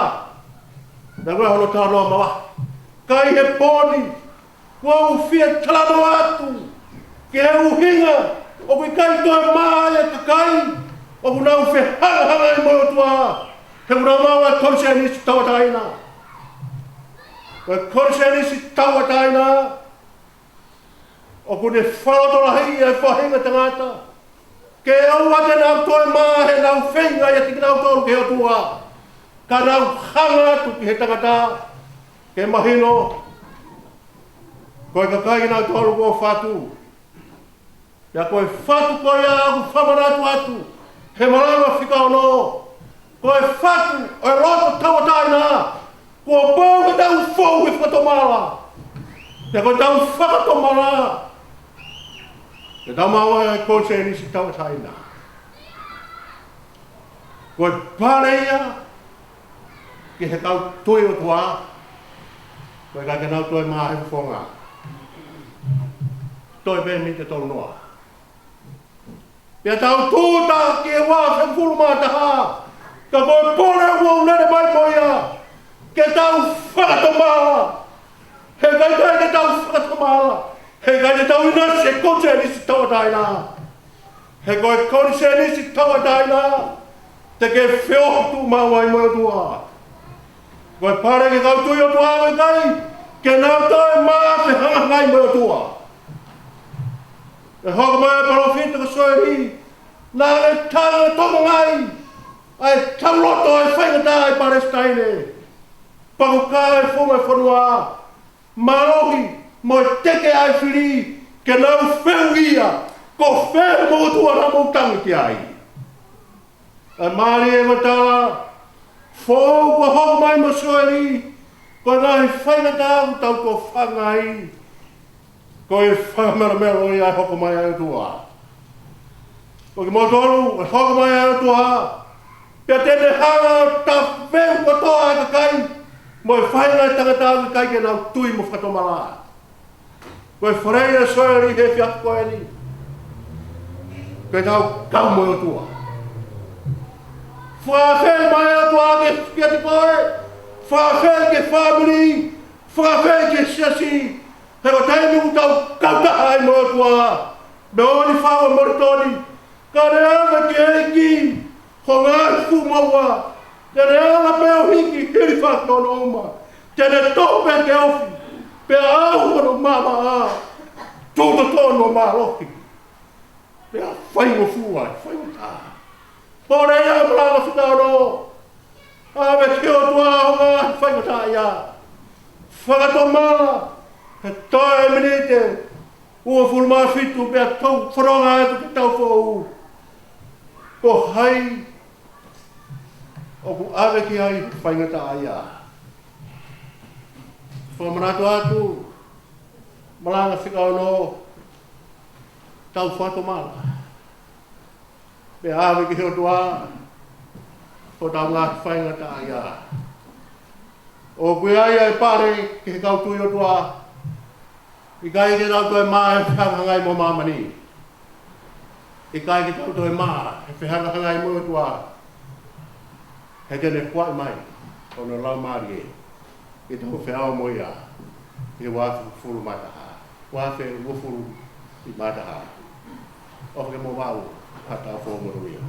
Na koe hono tānoa mawa. Kai he pōni, kua u whia talano atu. Ke he uhinga, o kui kai toi mā e kakai. O ku nau whihanga i mo tua. He ura maua konsenisi tawataina. Koe konsenisi tawataina. O ku ne whalotora hei e whahinga tangata. Ke aua te nau toi maa he nau whenga e tiki nau tolu ke o tua. Ka nau hanga atu ki he tangata. Ke mahino. Koe kakai nau tolu ko whatu. Ia koe whatu koe a aku whamaratu atu. He maranga whika ono. Koe whatu o e roto tawataina. Kua pau ke tau whau e whatomala. Te koe tau whakatomala. Te tau maua e konsenisi tawataina. Koe pareia. Ke he kau tui o tua. Koe kai ke nau tue maa he whonga. Toi pe mi te tolu noa. Pea tau tūta ki e wā whenfuru mā taha. Ka koe pōre wau nere mai moia. Ke tau whakatomala. He kai ke tau whakatomala. He kai te tau inase konsenisi tawataina. He koe konsenisi tawataina. Te ke whiotu maua i moa tua. Koe pare ke kau tui o tua e kai. Ke nau toi maa whihanga ngai moa tua. E hoko mai e parofita ka soeri. Nā le tanga tomo ngai. Ai tauloto e whaingata e Palestine. Paku kā e whunga e whanua. Marohi mo e teke ai whiri. Ke nau whengia. Ko where mo tua na mo tangi ki ai. E maari e matala. Whou ko hoko mai mo soeri. Ko ngai whaingata u tau ko whangai. Ko e whamaramelo i ai hoko mai ai tua. Ko ki motoru, e hoko mai ai tua. Pea tene hanga ta weu kotoa e kakai. Mo e whainga e tangatau i kai ke nau tui mo whatomala. Ko e whareia soeri he whiak koe ni. Ko e tau kau mo e tua. Whawhe mai ai tua ke whiati koe. Whawhe ke family. Whawhe ke siasi. He o teimi u tau kautaha ai mo tua. Me oni whaua moritoni. Ka reanga ki eiki. Ho ngai fu maua. Te reanga peo hiki hiri whaki ono uma. Te ne tope ke ofi. Pea au ono mama a. Tuto tono ma loki. Pea whaingo fua, whaingo tā. Pore ia mlanga whika ono. Ave ki o tua o ngai whaingo tā ia. Whakatomala. He toi menete. Ua fulma fitu pia tau wharonga atu ki tau whau. Ko hai. O ku awe ki hai whaingata aia. Whamanatu atu. Malanga whikau no. Tau whato mala. Pe awe ki heo tua. Ko tau ngā whaingata aia. O kui aia e pare ki he kau tui o tua. I kai ki tau toi maa e whihangai mo mamani. I kai ki tau toi maa e whihangai mo tua. He tene kuai mai. O no lau maari e. I tau whihao mo ia. I wafu furu mataha. Wafu e wufuru i mataha. O ke mo wau. Hata a fōmoru ia.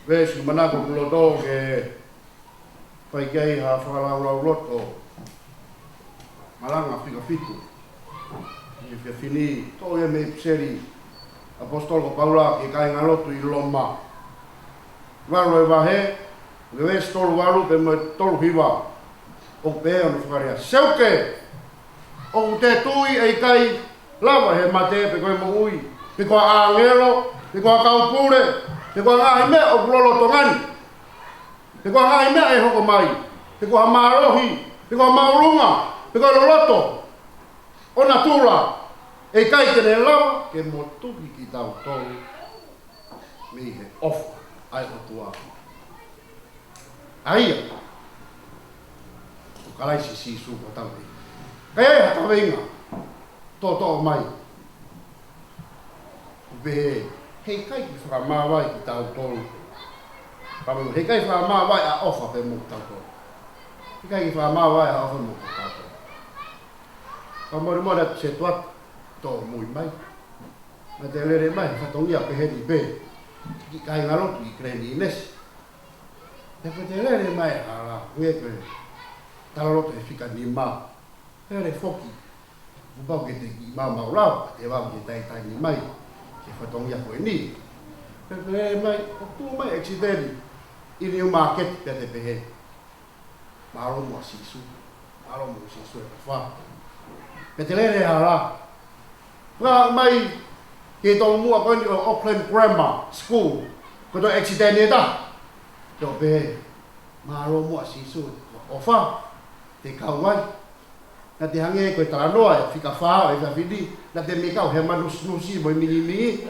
Vesu manako kuloto ke pai kei ha whakalau loto malanga whika whitu i whia whini tō ia me pseri apostolo Paula ke kai ngalotu i Loma waro e wahe ke wes tolu waru pe me tolu hiwa o pēo no whakarea seuke o te tui e kai lawa he mate pe koe mo ui pe koe angelo pe koe kaupure te kua ngahi mea o kulolo tongani. Te kua ngahi mea e hoko mai. Te kua maarohi. Te kua maurunga. Te kua loloto. Ona tūra. E kai tene lawa ke mo tuki ki tau tolu. Mi he ofa. Ai o tua. Aia. O kalaisi si suko tau te. Kai ai hata weinga. Tō mai. Be hei kai ki whakamāwai ki tau tolu. Kamu hei kai whakamāwai a ofa pe mo tau tolu. Hei kai ki whakamāwai a ofa mo tau tolu. Kamori mora se tuat tō mui mai. Ma te lere mai whatongia pe heri pe. Ki kai ngalotu i kreni inesi. Te lere mai ala ue koe. Talaloto e whika ni mā. Lere foki. Upau ke te ki mā maurau. Te wau ke tai ni mai. Ke whatongia koe ni. Pepe mai, o tū mai accidenti. I riu market pia te pehe. Maro mua sisu. Maro mua sisu e wha. Pe te lere hara. Nga mai, ke tō mua koe ni o Auckland Grammar School. Ko tō accidenti e ta. Tō pehe. Maro mua sisu o wha. Te kauai. Na te hange koe taranoa e whika whao e whiawhidi. Na te mikau he manusnusi mo i mini.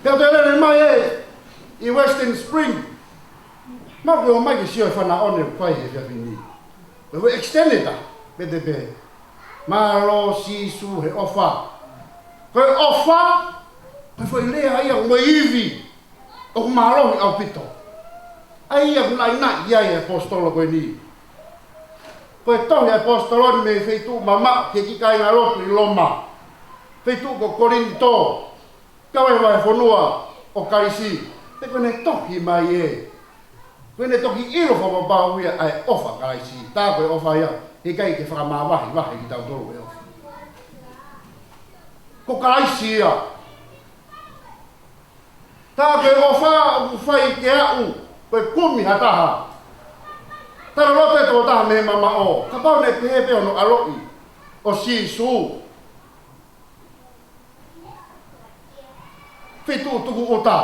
Pea te lere mai e i Western Spring. Mau ke o mai ke sio e whana one pai e whiawhidi. Koe extended ta. Pete pe. Maro sisu he ofa. Koe ofa. Koe whai lea ia ua iwi. O marohi au pito. Ai ia kunai na ia e apostolo koe ni. Koe tohi apostoloni me wheitu mama ke ki kai ngā lotu i Loma. Wheitu ko Korinto. Kawe wai whanua o Karisi. Te koe ne tohi mai e. Koe ne toki ilo whapapau ia ai ofa karaisi. Tā koe ofa ia, he kai ke whakamawahi wahi ki tau tolu e ofa. Ko karaisi ia. Tā koe ofa u whai ke au, koe kumi hataha. Tara lote tō taha me mama o, ka pau ne pehe ono aloi, o si su. Whitu tuku o tā.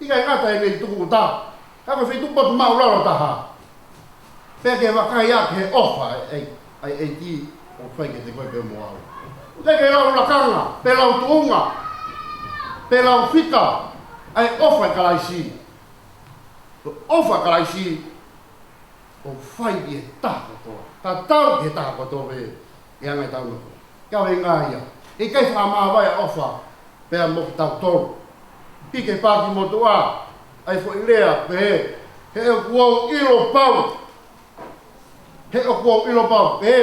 Ika i ngata e nei tuku o tā. Ka koe whitu potu mau laro taha. Pea ke wakai a ke ofa ai ki o whai ke te koe pe mo au. Pea ke lau lakanga, pe lau tuunga, pe lau whika, ai ofa kalaisi. Ofa kalaisi, o whai i e taha kotoa. Ka tau ke taha kotoa pe i angai tau noko. Kau e ngā ia. I kei whakamawai a ofa, pea mo ki tau toru. Pike pāki motua, ai fo ilea pe he o kuau ilo pau. He o kuau ilo pau pe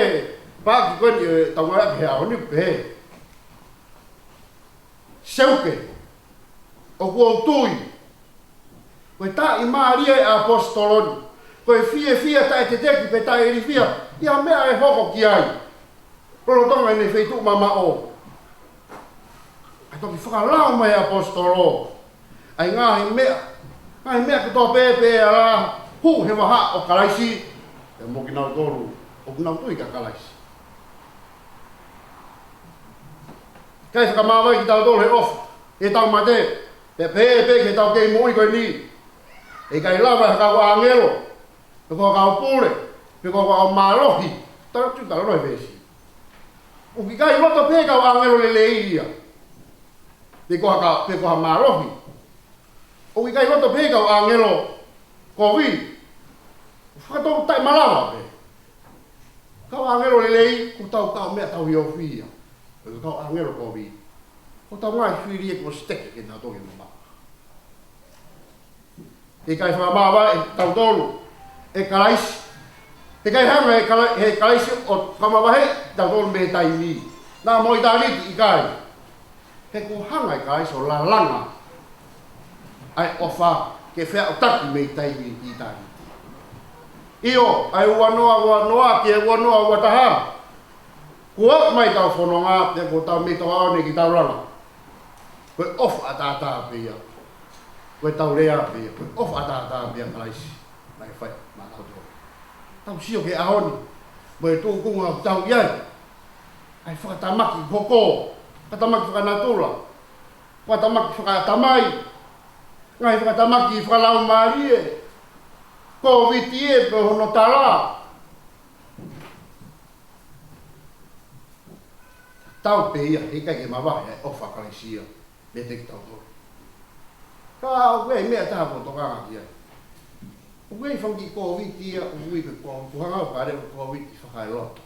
pāki koni e taunga ke hea honi pe Seuke, o kuau tui. Koe tā i maaria e apostoloni. Koe fia tae te teki pe tae eri fia. Ia mea e hoko ki ai. Rolo tonga ne feitu mama o. Ai toki whakalau mai apostolo. Ai ngahi mea kutoa pepe ala hu he waha o karaisi. E moki nau toru, o kunau tui ka karaisi. Kai whakamawai ki tau tolu he ofa. E tau mate, pe pepe ke tau kei moi koe ni. E kai lawa ka wa angelo. Pe ko ka pule, pe ko ka malohi. Tau tu tau roi vesi. O ki kai roto pe ka wa angelo le leiria. Pe ko ka malohi. O ki kai roto pe ka wa angelo ko vi. Whakatou tai malawa pe. Ka wa angelo le lei ku tau ka mea tau hio fia. Pe ka wa angelo ko vi. Ko tau ngai whiri e ko steke ke na toki mama. E kai whamawa e tau tolu, e karaisi. E kai hanga e karaisi o whamawahe tau tolu me tai ni. Nā moi tā riki i kai. He ko hanga e karaisi o la langa. Ai ofa ke whea o taki me tai ni i tai. Io, ai uanoa ke uanoa wataha. Kua mai tau whanonga te ko tau me tau aone ki tau rana. Koe ofa atata pia. Koe tau rea pia. Koe ofa atata pia karaisi. Nai whai, mā tau tō. Tau sio ke ahoni. Moe tō kunga tau iai. Ai whakatamaki koko. Whakatamaki whakanatula. Whakatamaki whakatamai. Ngai whakatamaki whakalau marie. Ko vitie pe hono tala. Tau pe ia, he kai ke mawahi e ofa karaisia. Me te ki tau tō. Ka ue mea taha po tokanga ki ai. Ue whangi COVID ia, ue pe kuhanga o kare o COVID i whakai loto.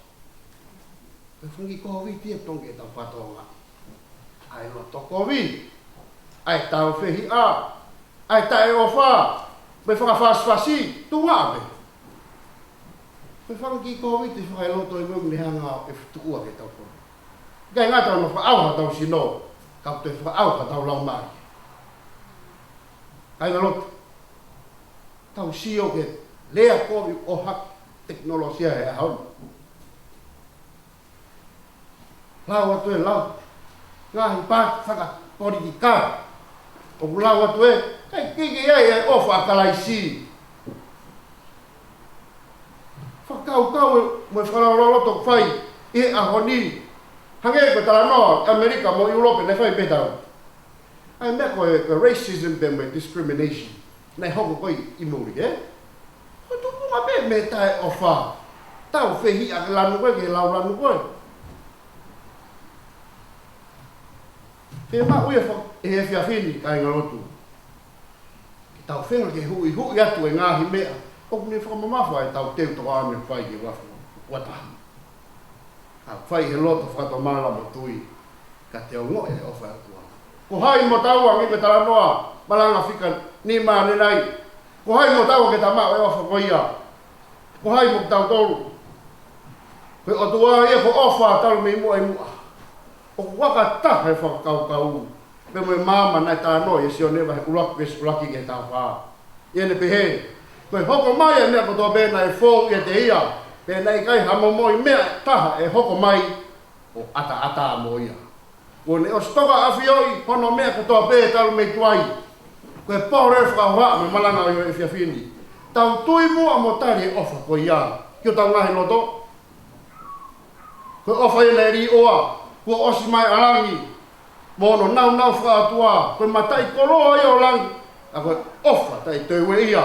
Ue whangi COVID ia tonge tau patonga. Ai loto COVID. Ai tau whehi a. Ai tae o wha. Ue whakawhaswasi, tu ngā pe. Ue whangi COVID i whakai loto i mungi hanga e futua ke tau kore. Gai ngā tau no whaauha tau sino. Kau te whaauha tau lau mai. Ai ngā loto. Tau sio ke lea kovi o hak teknolosia e ahon. Lau atu e lau. Ngahi pāk whaka politika. O lau atu e, kai kiki ai e ofa kalaisi. Whakau mo e whalaroloto whai e ahoni. Hange ko tala no Amerika mo Europe ne whai petau. Ai mea koe racism pe me discrimination. Nei hoko koe i muri, Ko tupunga pe me tae ofa. Tau whehi a lanu koe ke lau lanu koe. Whea maa uia e he whiawhini kai ngalotu. Tau whenga ke hui atu e ngāhi mea. Oku ne whakamamafu ai tau teu toka ame whai ke wafu. Wataha. A whai he loto whakatomala mo tui. Ka te ongo e ofa atua. Ko hai mo taua ngi me tala noa. Malanga whika ni maa ne nai. Ko hai mo taua ke ta maa e ofa koia. Ko hai mo tau tolu. Koe o tua ia ko ofa talu me mua e mua. O waka taha e whakakau. Me moe mama nai tā noa e sio newa he ulaki ke tā whaa. Iene pehe. Koe hoko mai e mea kotoa pēna e fōu i te ia. Pēna i kai hamo moi mea taha e hoko mai o ata mo ia. Kone o stoka awhioi hono mea kotoa pē talu mei tuai. Koe pōre whakauha me malanga o e whiawhini. Tau tui mua mo tari e ofa ko ia. Kio tau ngahi loto. Koe ofa i nei ri oa. Kua osi mai alangi. Mono nau whaatua. Koe matai koroa i o langi. A koe ofa tai teue ia.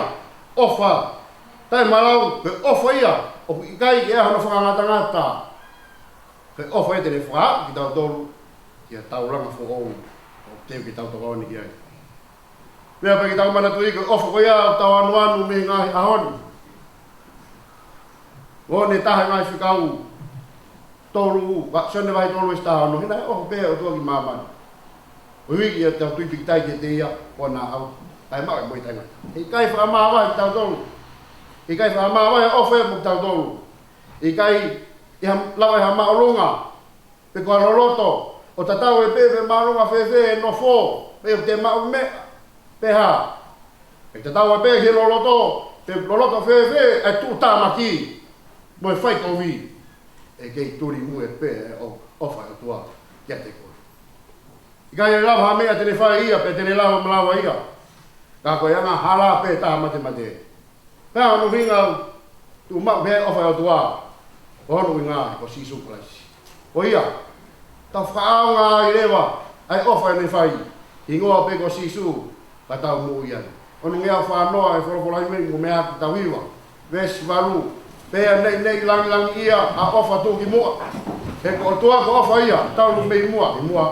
Ofa. Tai malau. Koe ofa ia. Oku i kai ki ea hana whakangata. Koe ofa i tene whaa ki tau tolu. Kia tau ranga whokou. O teo ki tau tokoni ki ai. Mea pa ki tau mana tui koe ofa ko ia tau anu me ngahi ahoni. Ngone taha ngai whikau. Tolu, sone vai tolu ista ano, hina o pe o tuaki mamani. O wiki e tau tui pikitai ke te ia, o nā au, tai mau e moi tainga. I kai whakamāwai ki tau tolu. I kai whakamāwai e ofa e mo ki tau tolu. I kai lawa e ha maolunga, pe kua roloto, o tatau e pepe maolunga whewhe e no fō, pe o te mau me, pe ha. E tatau e pepe he roloto, pe roloto whewhe e tū tāmaki, mo e whai kowi. E kei turi mu e pe o ofa e tua kia te koe. I kai e lawa mea tene whai ia, pe tene lawa malawa ia. Ka koe anga hala pe taha mate. Pea anu hinga tu mau pe ofa e tua. O honu inga ko sisu klaisi. O ia, ta whaaunga i rewa, ai ofa e ne whai. Ingoa pe ko sisu, ka tau mu ian. Onu ngea whanoa e whorofolahi mei ko mea ki tau iwa. Ves varu. Pea nei lang ia a ofa tu ki mua. He ko tua ko ofa ia, tau lu mei mua, ki mua.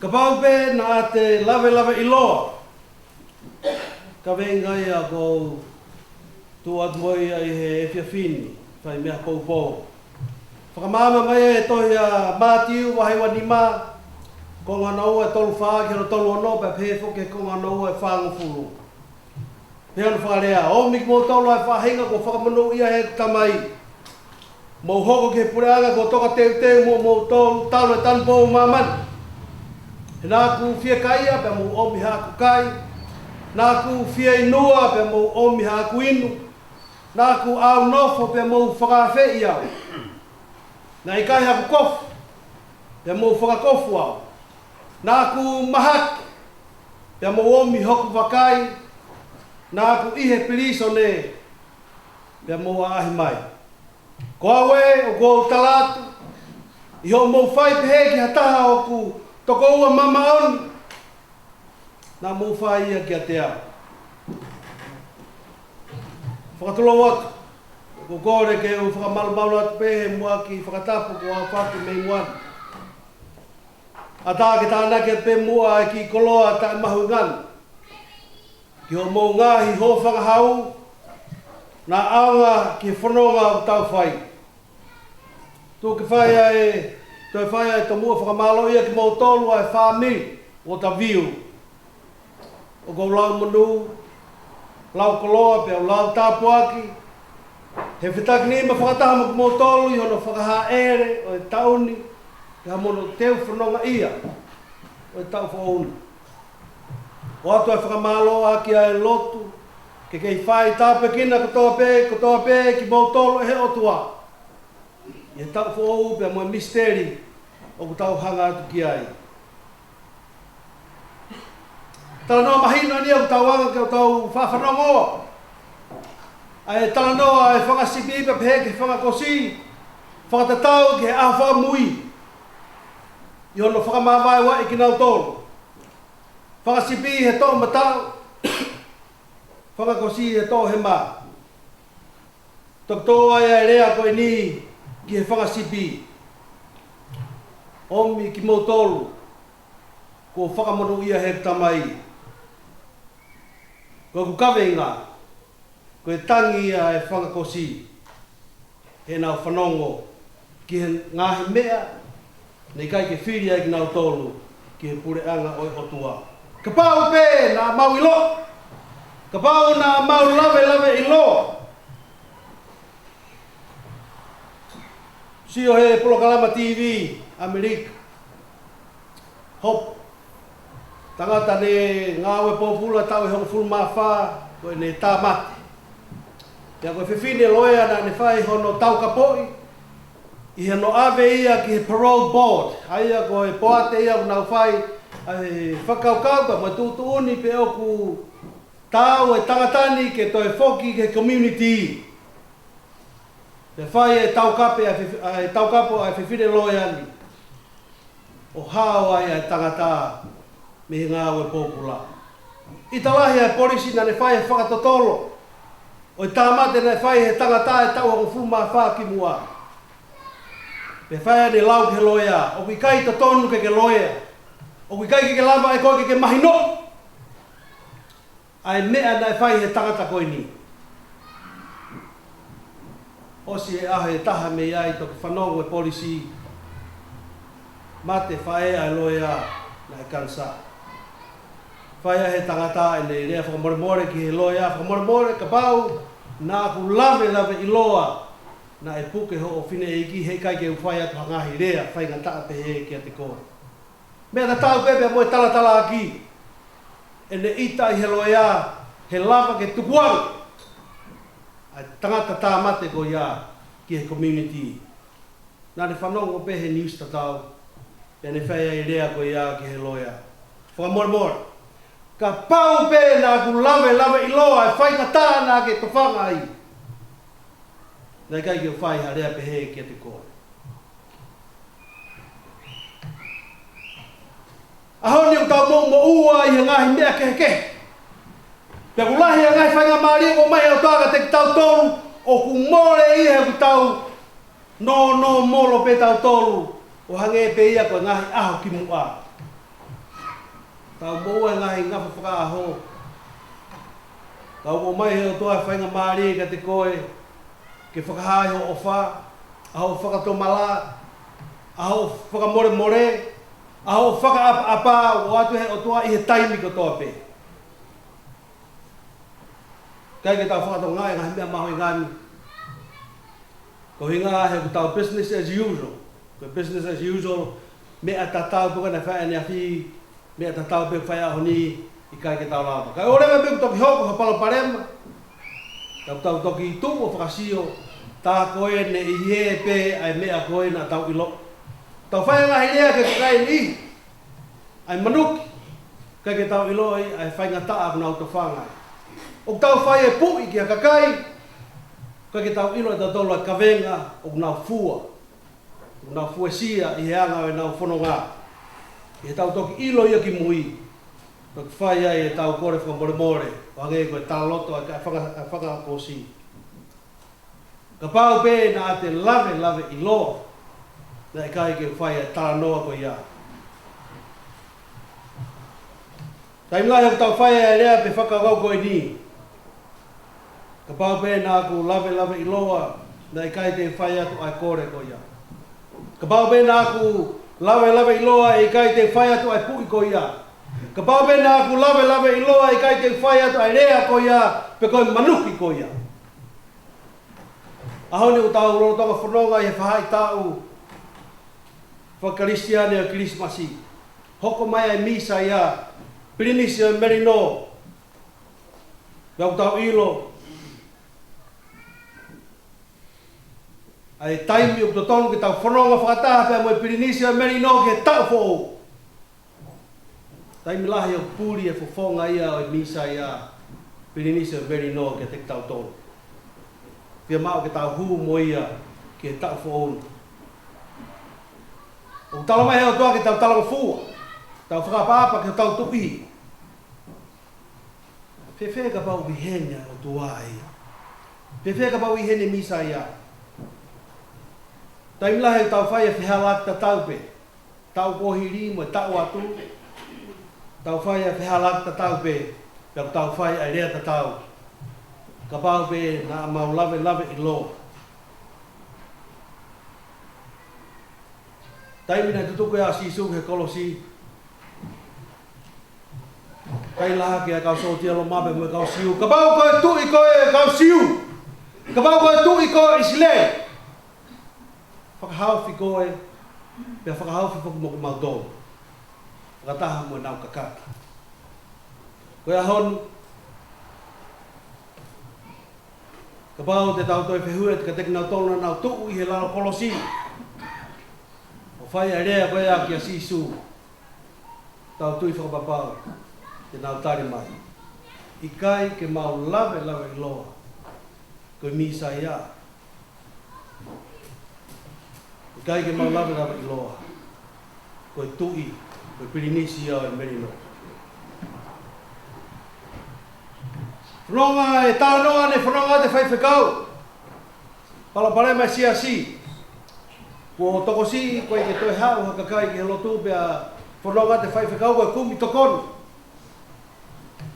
Kapaupe na te lawe iloa. Ka venga ia ko tu atmoi ai he whiawhini, whai mea poupou. Whakamama mai e tohi a Mātiu wahi wanima, ko ngana ua e tolu whaa ki no tolu anō, pa pēwho ke ko ngana ua e whangufuru. Peana wharea, o miki mō tolu ai whahinga ko whakamanu ia he tamai. Mō hoko ke pureanga ko toka teu mō tolu talo e tanpou mamani. He nāku whia kaia pe mō omi hāku kai, nāku whia inua pe mō omi hāku inu, nāku au nofo pe mō whakawhi i au. Nā i kai haku kofu, pe mō whakakofu au. Nāku mahaki, pe mō omi hoku wakai, nāku ihe piriso ne, pe mō ahi mai. Ko awe o ko talatu, i ho mō whai pehe ki hataha o ku, toko ua mama on na mo whai ia ki a te ao. Whakatolo atu, ko kore ke u whakamalu atu pehe mua ki whakatapu ko a whaki mei muan. A tā ke tāna ke pe mua e ki koloa ta mahu ngan. Ki ho mō ngahi ho whakahau na aunga ki whanonga o tau whai. Tō ke whai e toi whai ai to mua whakamalo ia ki mō tolu ai whāmi o ta viu. O kou lau manu, lau koloa pe au lau tāpuaki. He whitaki ni ma whakataha mo ki mō tolu i hono whakaha ere o e tauni. Ke ha mono teu whanonga ia o e tau whauni. O atu ai whakamalo aki ai lotu. Ke kei whai tāpekina kotoa pē ki mō tolu e he otua. I e tau whou pe mo e misteri o ku tau hanga atu ki ai. Tala noa mahina ni au tauanga ke tau whawhanongoa. Ai tala noa e whangasipi pa pehe ke whangakosi. Whakatatau ke a whakamui. I hono whakamawai wa i ki nau tōru. Whakasipi he tō matau. Whakakosi he tō he mā. Tō ai e rea koe ni ki he whakasipi. Omi ki mō tōru. Ko whakamono ia he tamai. Ko kukawe ngā. Ko e tangi ia e whakakosi. He nau whanongo. Ki he ngāhi mea. Nei kai ke whiri ai ki nau tōru. Ki he pure anga oi otua. Ka pau pē nā mau ilo. Ka pau nā mau lave ilo. Sio he Polokalama TV, Amerika. Hop. Tangata ne ngawe popula tau he hongfulu mawha. Koe ne tā mate. Ia koe whiwhine loea na ne whai hono tau kapoi. I he no ave ia ki he parole board. Aia koe poate ia unau whai. Ai whakaukau pa mai tūtuuni pe oku tau e tangatani ke toi whoki ke community. Te whai e taukape ai taukapo ai whiwhine loea ni. O hao ai ai tangata me ngā ue pōpula. I talahi ai polisi na ne whai e whakatotolo. O i tāmate na whai he tangata e tau o fuma wha ki mua. Pe whai ne lau ke loea. O ki kai to tonu ke loea. O ki kai ke lava e koe ke mahino. Ai mea na whai he tangata koe ni. Osi e ahe taha me iai to ke whanongo e polisi. Mate whae ai loea na e kansa. Whae he tangata e nei rea whakamoremore ki he loea. Whakamoremore ka pau nā ku lave i loa. Na e puke ho o whine e ki he kai ke uwhai atu hangahi rea. Whai ngā taa pe he ki a te koe. Mea ta tau pepe mo e tala aki. E ne ita i he loea. He lava ke tukuaru. Ai tangata tā mate ko ia ki he community. Nā ne whanongo pe he news tatau. E ne whai e rea ko ia ki he loea. Whakamoremore. Ka pau pe nā ku lave i loa e whai ka tā nā ke tawhanga ai. Nei kai ki o whai ha rea pe he ki a te koe. Ahoni o tau mo ua i he ngahi mea ke. Pea ku lahi a ngai whainga maari o mai au tāga te tau tolu o ku more i he ku tau no molo pe tau tolu o hange pe ia ko ngahi aho ki mua. Tau mo ua ngahi ngafa whakaaho. Tau o mai he o toa whainga maari ka te koe ke whakahai ho o wha, aho whakatomala, aho whakamore, aho whakaapa o atu he o toa i he taimi ko toa pe. Kai ke tau whakato ngai ngahi mea maho i ngani. Ko hinga he ku tau business as usual. Ko business as usual, mea tatau puka na whae ni a whi, mea tatau pe whae aho ni i kai ke tau lava. Kai orema pe ku toki hoko ha pala parema. Tau toki i tu o whakasio, tā koe ne i he pe ai mea koe na tau ilo. Tau whae ngahi lea ke kai ni, ai manuki, kai ke tau ilo ai whae ngataa kuna au to whangai. O tau whae e pui ki a kakai, kai ke tau ilo e tau tolu a kawenga o nau fua. O nau fua sia i he anga o e nau whono ngā. I he tau toki ilo ia ki mui. Toki whae ai e tau kore whakamoremore. O hange koe tā loto a whakakosi. Ka pau pē na te lave i loa. Na e kai ke whae e tā noa ko ia. Tai mlahi o tau whae e rea pe whakawau koe ni. Ka pau pē nā ku lave i loa. Na e kai te whae atu ai kore ko ia. Ka pau pē nā ku lave i loa e kai te whae atu ai pui ko ia. Ka pau pē nā ku lave i loa e kai te whae atu ai rea ko ia. Pe koe manuki ko ia. Ahoni o tau rotonga whanonga i he whahai tau. Whakaristiane o Kirismasi. Hoko mai ai misa ia. Pirinisi o Merino. Pea tau ilo. Ai taimi o tonu ki tau whanonga whakataha pea mo i Pirinisi o Merino ke tau fōu. Tai milahi o puri e fofonga ia o misa ia Pirinisa very no ke tek tau tonu. Pia mau ke tau hu mo ia ke tau foon. O talo mai o toa ke tau talo fua. Tau whakapapa ke tau tupi. Pefe ka pau vihenya o tua ia. Pefe ka pau vihenya misa ia. Tai milahi tau whai e whihalak ta tau pe. Tau kohiri mo tau atu. Tau whai e whihalak ta tau pe. Pia tau whai ai rea ta tau. Ka pau pe na mau lave i lo. Tai mina tutuku e a sisu he kolosi. Kai laha ke a kau so tia lo mabe mo kau siu. Ka pau koe tu i koe kau siu. Ka pau koe tu i koe isle. Whakahau fi koe. Pia whakahau fi foku moku maudou. Whakataha mo nau kakata. Koe ahon. Ka pau te tau toi whehue te ka teki nau tona nau tuu i he lalo kolosi. O whai a rea koe a ki a sisu. Tau tui whakapapau. Te nau tari mai. I kai ke mau lave i loa. Koe misa ia. I kai ke mau lave i loa. Koe tui. Koe Pirinisi ia e merino. Whanonga e tānoa ne whanonga te whaiwhekau. Palapare mai si. Ko tokosi koe ke toi hau haka kai ke helotu pia whanonga te whaiwhekau koe kumi tokonu.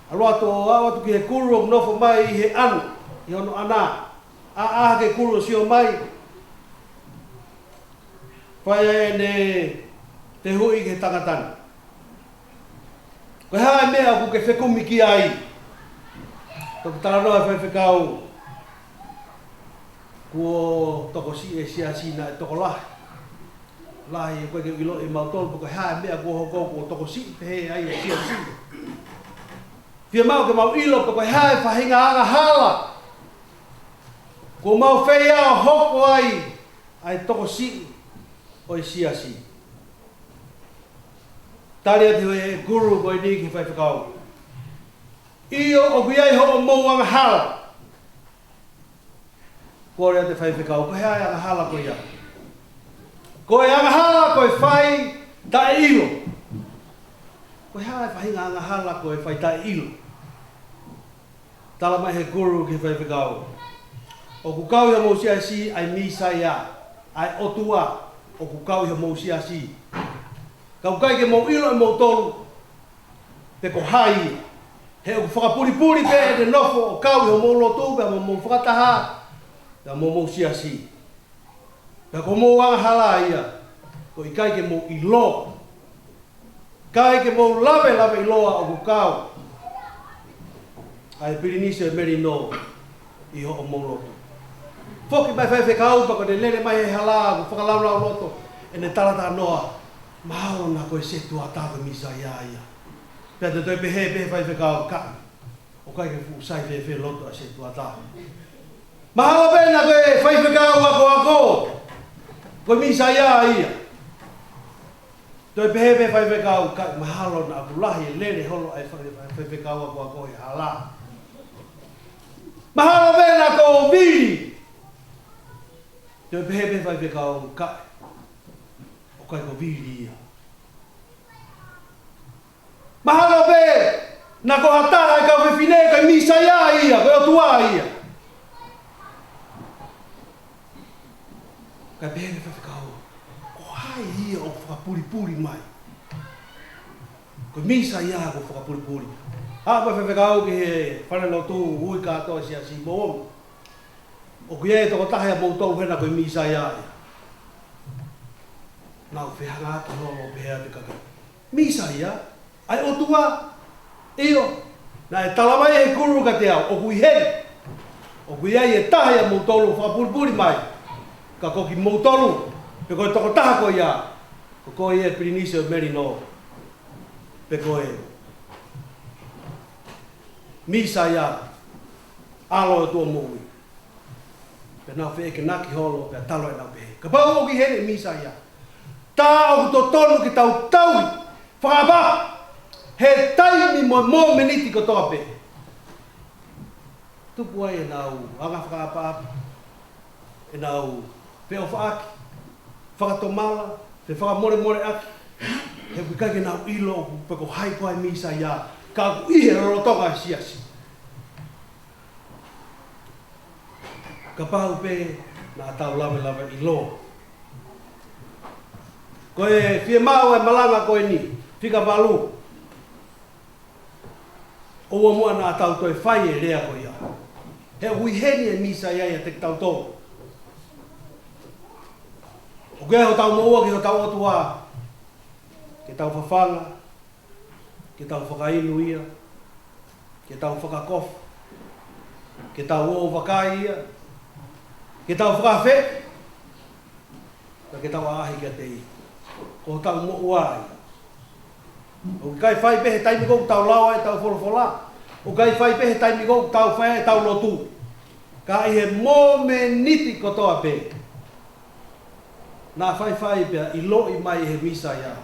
Aroa to awatu ki he kuru o nofo mai i he anu. I hono ana. A ke kuru si o mai. Whai e ne te hui ke tangatana. Koe hae mea ku ke whekumi ki ai. Toko taranoa e whaiwhekau. Kuo toko si e siasi na e toko lahi. Lahi e koe ke ilo e mautolo. Koe hae mea kuo hoko kuo toko si te he ai e siasi. Pia mau ke mau ilo pa koe hae whahinga anga hala. Ko mau whea o hoko ai toko si o e siasi. Tari ati e guru koe ni ki whaiwhekau. Io o kuiai ho o mou anga hala. Kore te whaiwhekau, koe hae anga hala koe ia. Koe anga hala koe whai tae ilo. Koe hae whahinga anga hala koe whai tae ilo. Tala mai he guru ki whaiwhekau. O ku kau ia mou siasi ai misa ia. Ai otua o ku kau ia mou siasi. Kau kai ke mou ilo e mou tolu. Te ko hai. He o whakapuripuri pe e te nofo o kau i ho mou lotu pe mo mou whakataha. Pea mou siasi. Pea ko mou anga hala ia. Ko i kai ke mou ilo. Kai ke mou lave i loa o ku kau. Ai Pirinisi e merino i ho o mou lotu. Foki mai whaiwhekau pa ko ne lere mai he hala ku whakalaura o loto. E ne tarata noa. Mahalo na koe setu a tāwe misa ia. Pea te toi pehe whaiwhekau ka. O kai ke fusai whe loto a setu a tāwe. Mahalo pena koe whaiwhekau ako. Koe misa ia. Toi pehe whaiwhekau ka. Mahalo na aku lahi e lere holo ai whaiwhekau ako he hala. Mahalo pena ko viri. Toi pehe whaiwhekau ka. O kai ko viri ia. Mahalo pe, na ko hatara e kau whiwhine kai misa ia, koe o tua ia. Kai pehe whaiwhekau, ko hai ia o whakapuripuri mai. Koe misa ia ko whakapuripuri. Hapa whaiwhekau ki he whanelo tū hui kātoa si a si mo'omi. O kui e toko tahe a moutou hena koe misa ia. Nau whehanga ki holo pehea te kaka. Misa ia. Ai o tua, io, na e talamai e kuru ka te au, o kui hei. O kui ai e tahe a moutolu, whakapuripuri mai. Ka koki moutolu, pe koe toko taha koe ia. Ko koe e Pirinisi o merino. Pe koe. Misa ia, alo e tua moui. Pe nau whi eke naki holo, pe talo e nau pehe. Ka pau o ki hei misa ia. Tā o to tonu ki tau taui, whakapa. He taimi mo meniti ko toa pe. Tupu ai e nau anga whakaapa e nau pe o whaaki, whakatomala, te whakamore aki. He wikake nau ilo o peko hai koe misa ia, ka ku ihe rorotonga siasi. Ka pau pe na tau lawe ilo. Koe fie mau e malanga koe ni, fika walu. O mua na tau toi whai e rea koe ia. He uiheni e misa ia ia te tau tō. O kea ho tau moua ki ho tau otua. Ke tau whawhanga, ke tau whakainu ia, ke tau whakakof, ke tau o wakai ia, ke tau whakawhe, ke tau ahi kia te i. Ko tau mo uai. O kai whai pehe taimi kou tau lawa e tau wholofola. O kai whai pehe taimi kou tau whai e tau lotu. Ka ihe mō me niti kotoa pe. Nā whai pea i lo i mai he misa ia.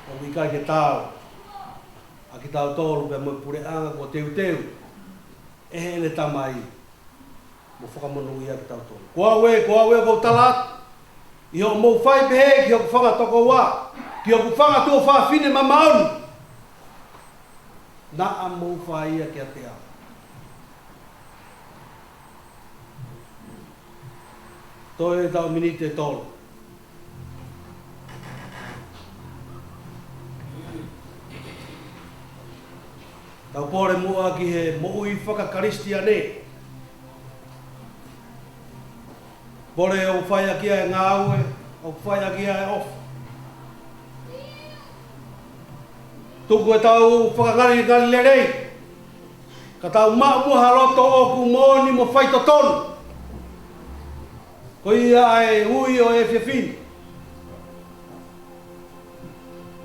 O mi kai ke tau. A ki tau tōru pea mo pure anga ko teu. E he ele tamai. Mo whakamonu ia ki tau tōru. Kua we kou talat. I ho mou whai pehe ki ho ku whanga toko wā. Ki ho ku whanga tua whawhine ma maoni. Nā a mou whai ia ki a te au. Toi e tau minite tolu. Tau pore mua ki he moui whakakaristia ne. Pore o whai aki e ngā aue, o whai aki e off. Tuku e tau whakangari lerei. Ka tau mua roto o ku mōni mo whai to tonu. Ko ia ai hui o e whiawhini.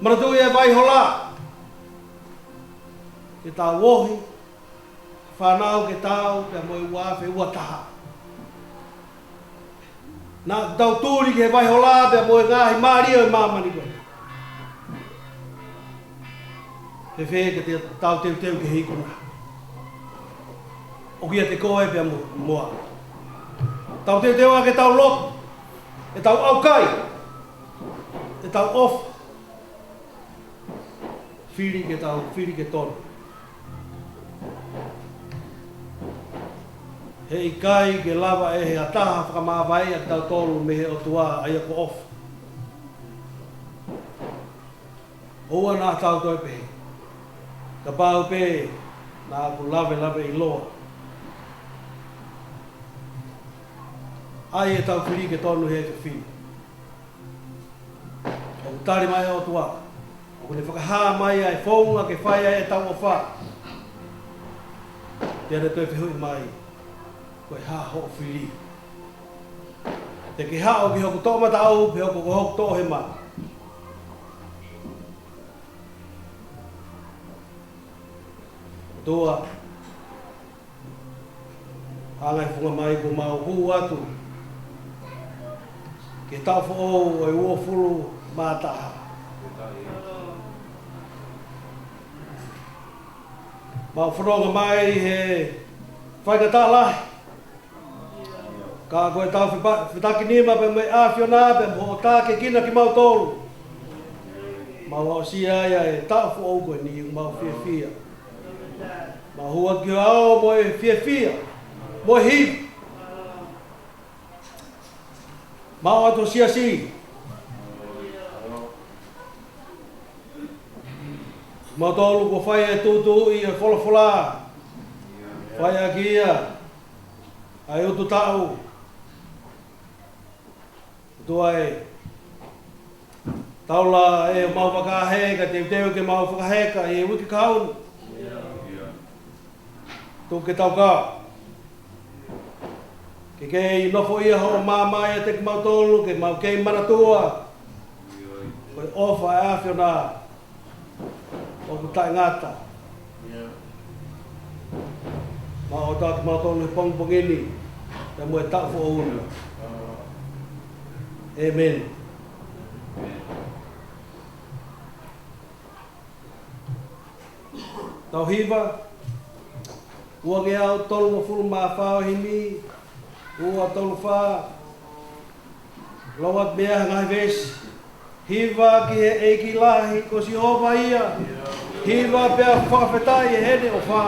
Maratu e vai hola. Ke tau wohi. Whanau ke tau ke moi wawhe ua taha. Nā tau tūri ke vai hola pe moi ngahi maria e mamani koe. He whee ke te tau teu ke hikuna. O kia te koe pe moa. Tau te tewa ke tau lot, e tau aukai, e tau off. Whiri ke tonu. He i kai ke lava e he ataha whakamāwai a tau tolu me he o tua ai ako off. Oua nā tau toi pe. Ka pāu pe, nā aku lave i loa. Ai e tau whiri ke tonu he te whiri. O tari mai o tua. O kune whakahā mai ai whaunga ke whai ai e tau o wha. Te ane toi whihui mai. Koe hā ho whiri. Te ke hā o ki hoku tō mata au, pe hoku ko hoku tō he mai. Tua. Hāngai whunga mai ko mau hū atu. Ke tau fo o e ua furu mātaha. Mau whanonga mai he whaikata lahi. Ka koe tau whitaki nima pe me āwhiona pe mo tā ke kina ki mau tolu. Mau au si aia e tau fo o koe ni mau whiawhia. Mau hua ki ao mo e whiawhia. Mo e hivi. Mau ato si. Mau tolu ko whai e tūtū i e wholofola. Whai a kia. Ai utu tau. Tua e. Taula e mau whakaheka, te teo ke mau whakaheka e wiki kaunu. Tu ke tau ka. Ke kei nofo ia ho mamai e te ke mau tolu, ke mau kei manatua. Koe ofa e awhiona. O ku tai ngata. Mau o tātu mau tolu he pongpongini. Te mua e tau fo unu. Amen. Tau hiva, ua ge au tolu ma fulu ma whao himi, ua tolu wha, lawat mea ngai vesi, hiva ki he eiki lahi ko si hova ia, hiva pia whakawhetai e hene o wha.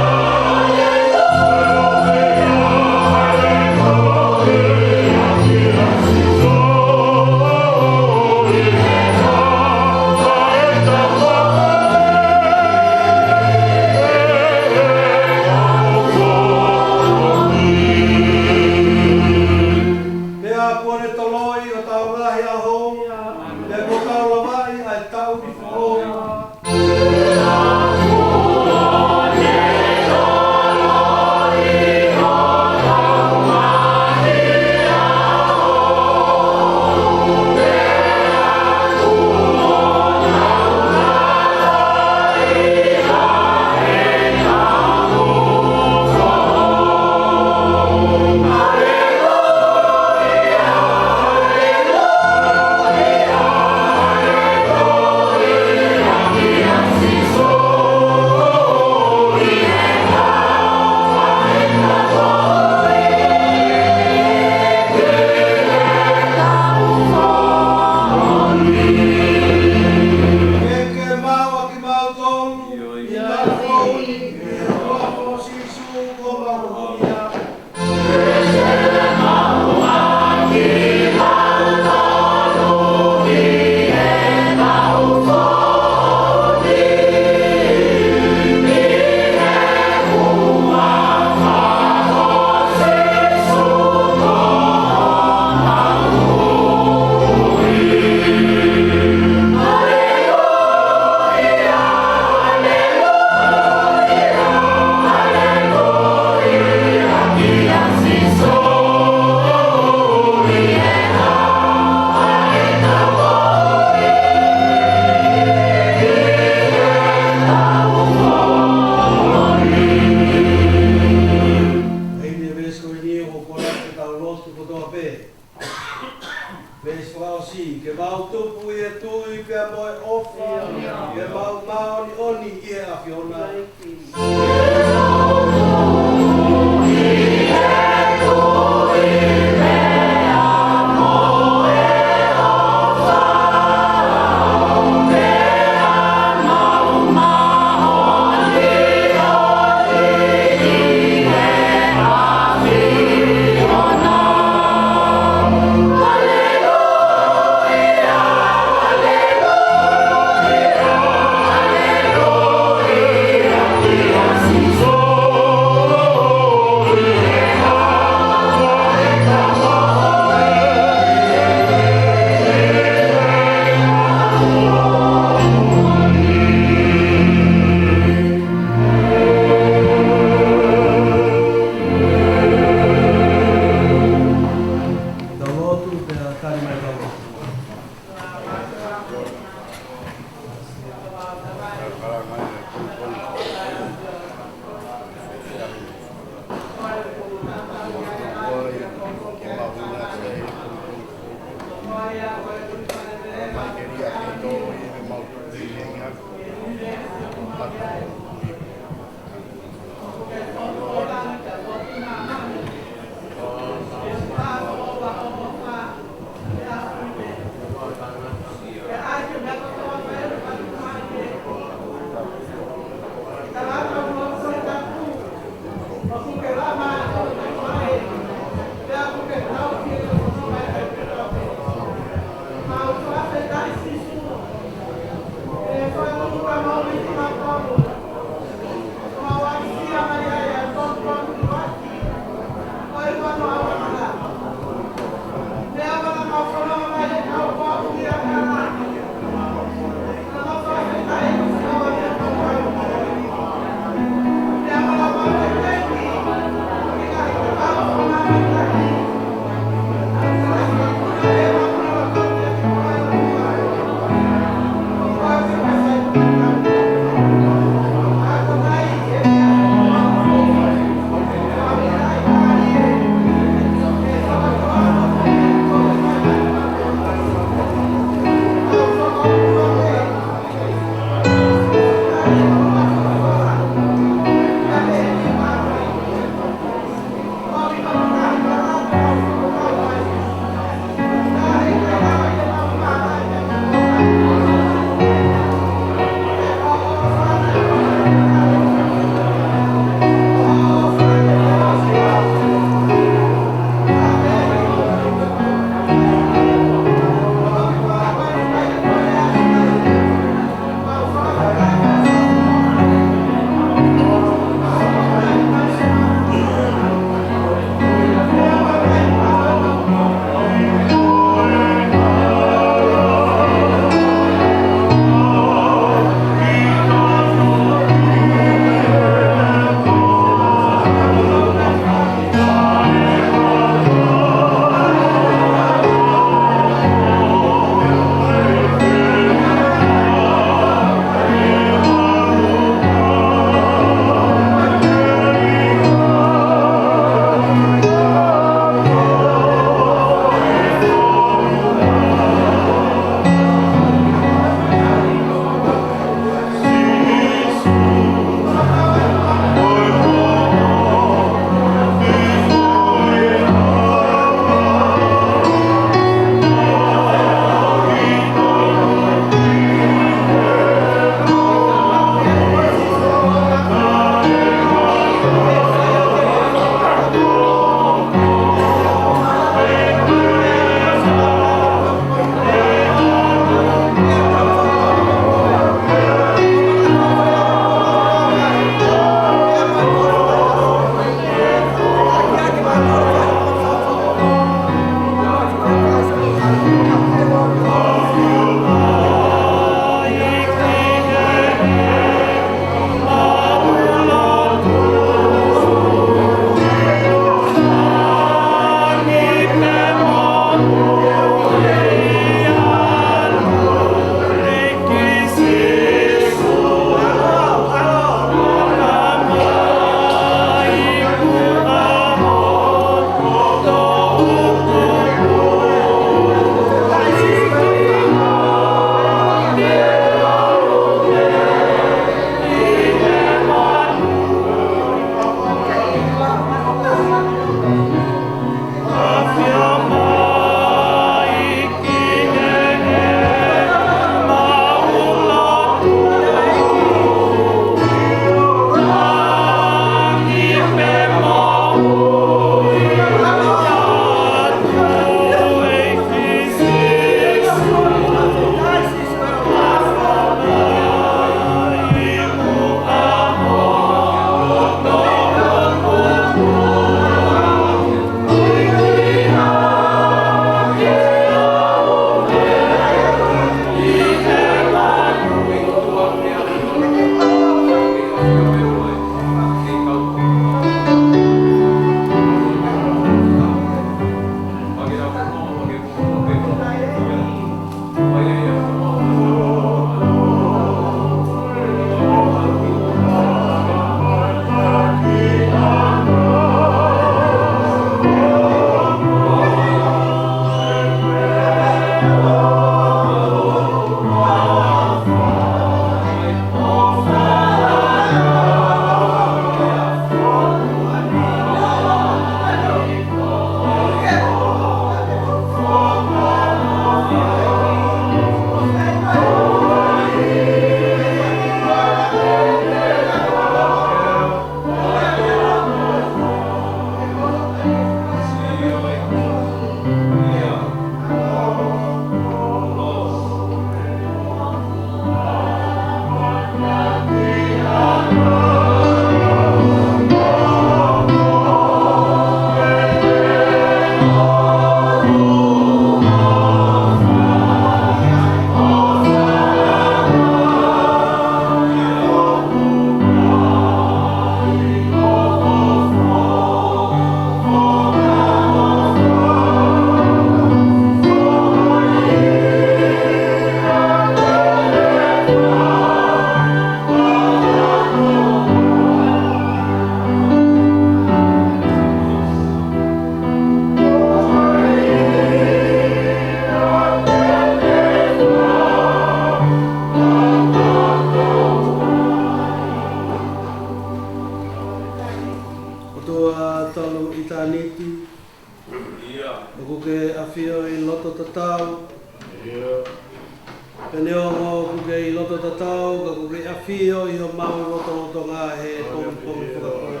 Pene o ngō kuke I loto tatau, ka kuke awhio I ho mau loto ngā he pongi whakakoa.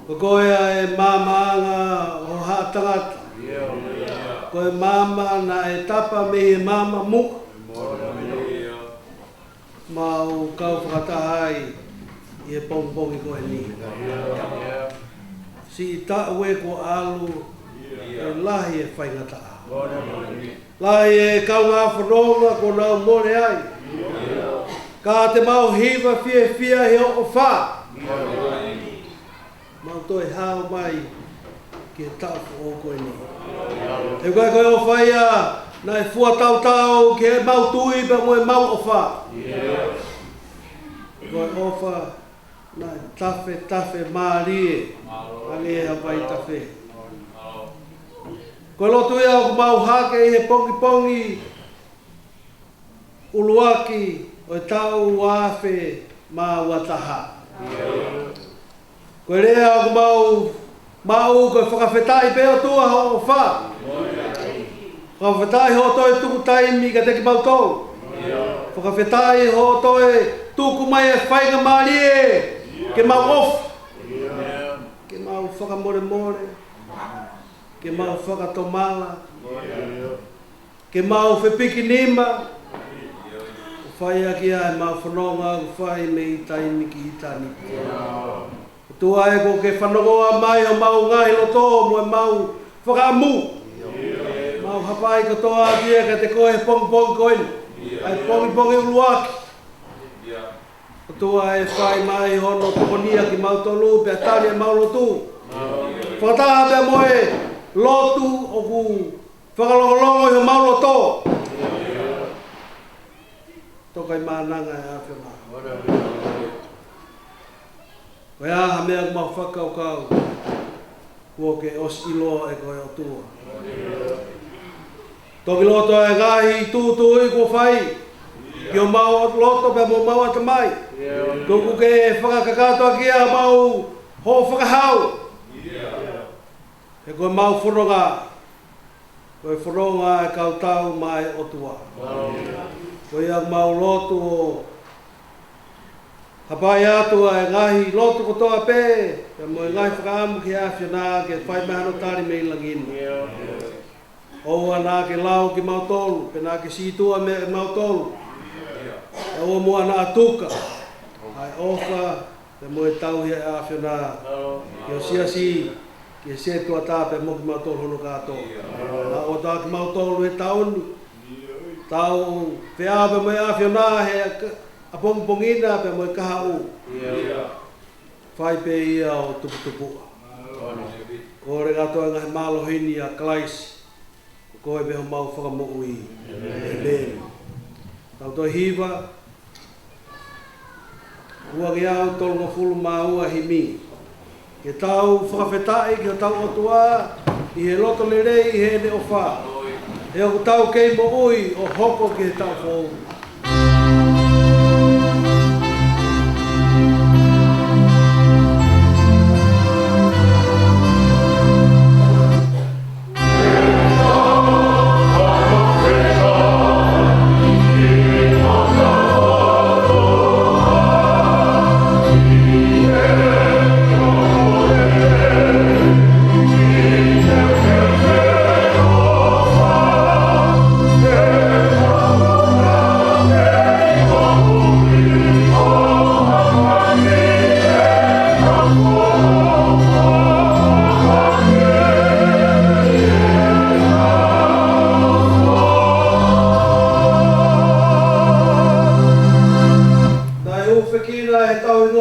Ko koe e māmaanga o haa tangata. Koe māma na e tapa me he māma muka. Mau kau whakatahai I he pongi koe ni. Si ta ue ko alu e lahi e whaingata. Lahi e kau ngā whanonga ko nau more ai. Ka te mau hiva fia he o wha. Mau toi hao mai ki e tau o koe ni. E koe o whaia na e fua tau ki e mau tui pa mo e mau o wha. Koe o wha na tafe maarie. Ani e hawai tafe. Koe lotu ia o mau hake I he pongi uluaki o e tau wafe ma wataha. Koe rea o mau koe whakawhetai pe o tua ho o wha. Whakawhetai ho toi tuku taimi ka teki mau tau. Whakawhetai ho toi tuku mai e whainga marie ke mau off. Ke mau whakamore. Ke mau whakatomala. Ke mau whepiki nima. Whai aki ai mau whanonga whai me I taimi ki I tani. Tua e ko ke whanongoa mai o mau ngahi loto mo e mau whakaamu. Mau hapai katoa atia ka te koe pongi koe. Ai pongi uluaki. Tua e whai mai hono tukonia ki mau tolu pe atari e mau lotu. Whakataha pe mo e lotu o ku whakalongolongo I ho mau loto. Tokai mānanga e awhena. Koe aha mea ku mau whakaukau. Kua ke os ilo e koe o tua. Toki loto e ngahi tūtui ko whai. Ki o mau loto pe mo mau atamai. Tuku ke whakakatoa kia mau ho whakahau. E koe mau whoronga. Koe whoronga e kautau mai o tua. Koe au mau loto o hapai atua e ngahi loto kotoa pe. E mo e ngahi whakaamu ki awhina ke whai mahano tari me ilangina. Oua nā ke lau ki mau tolu, pe nā ke situa me mau tolu. E oua mua nā tuka. Ai ofa, pe mo e tau hia e awhina. Ki o siasi, ki e se tua tā pe mo ki mau tolu hono kato. Nā o tā ki mau tolu he taunu. Tau whea pe mo e awhina he a pongina pe mo e kaha u. Whai pe ia o tuputupua. Kore katoa ngahi malohini a klaisi. Koe beho mau whakamo'u I. Amen. Tau toi hiva. Ua ki au tolunga fulu maua himi. Ke tau whakawhetai ki o tau otua. I he loto le rei I he ne o wha. E o tau kei mo ui o hoko ki he tau whou. Oh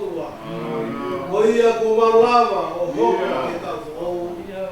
tua. Ko ia ko lava o hoko ke tau o ia.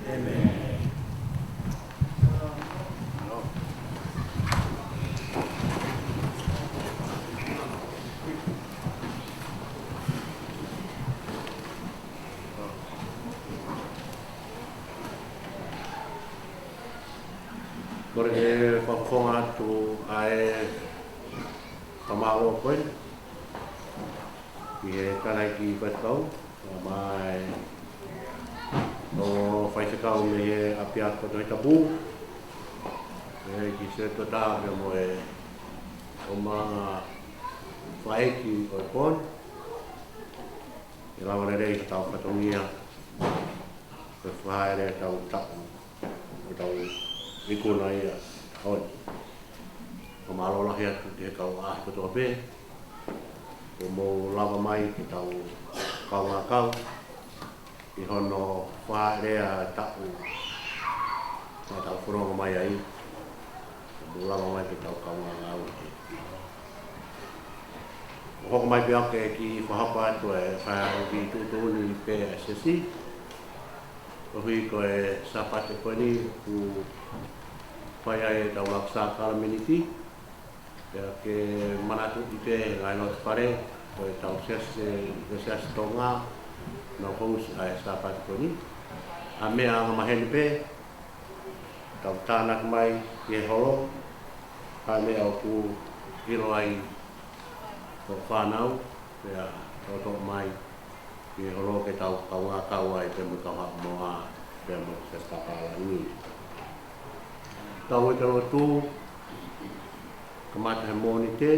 Amen. Kore e whakonga tu ae Kamaro koe. Ki he kanai ki whatkau. Mai o whaitakau me he apia koto he tapu. E ki se to tā me mo e o mga whaeki o e pon. E lawa rei tau whatongia. Koe whaere tau tapu. O tau Rikuna ia hoi. O malo lahi atu te kau ahi kotoa pē. O mou lava mai ki tau kau ngā kau. I hono whaarea tapu. Nā tau whuronga mai ai. O mou lava mai ki tau kau ngā ngau. O hoko mai pe ake ki whahapa atu e whaeau ki tūtūni PSSI. O hui ko e sapate koe ni ku whai ai tau laksa kalaminiti. Pea ke manatu i te ngai not whare, ko e tau sias tō ngā, nau hous ai sapate koe ni. A mea anga maheni pē, tau tānak mai ki e holo, ka mea o ku hilo ai tō whanau, pea tō mai ki e holo ke tau kau ngā kau ai te mu kau hapa moa, pea mo sias kapala nui. Tau e tano tū, kamata he mōni te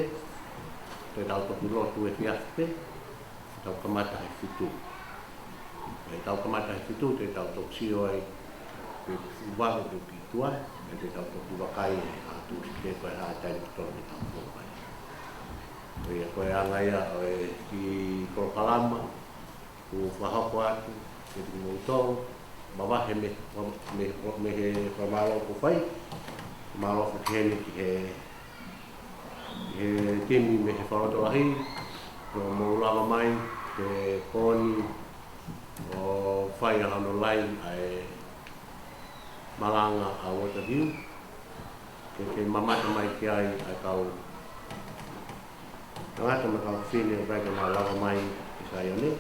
tau toki lotu e whiaste, tau kamata he whitu. E tau kamata he whitu, te tau toki sio ai te uwago te ki tuai, e te tau toki wakai e atu si te koe hātai ni tōna ni tau pōpai. O ia koe anga ia o e ki Korokalama, ku whahako atu, ke te mōtoro, mawahe me he whamalo ko whai. Malo whakihene ki he timi me he wharotorahi. No mō lava mai, te kōni o whai ahano lai ai malanga a Waterview. Ke mamata mai ki ai ai kau. Ngata me kau whine o rega nā lava mai ki sa ione.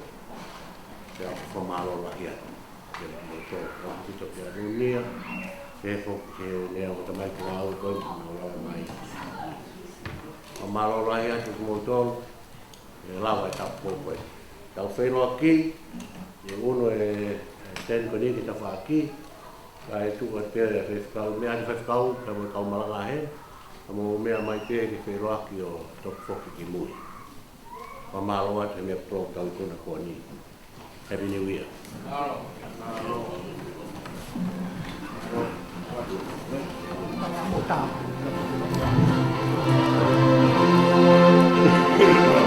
Te au whamalo lahi atu. Ke mō tō rahitito ki a runia. Ke ke lea o tamai ki ngā au koe nā lawa mai. O malo rahi atu ki mōtoro, e lawa e tau pōkoe. Tau whenua ki, e uno e ten koni ki ta wha ki, ka e tuka tere e whewhikau, mea ki whewhikau, ka mo kau malanga he, ka mo mea mai tere ki whenua ki o toku whoki ki mui. O malo atu e mea pro tau i kuna koni. Happy New Year. Thank you.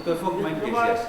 Tôi phục mạnh cái gì?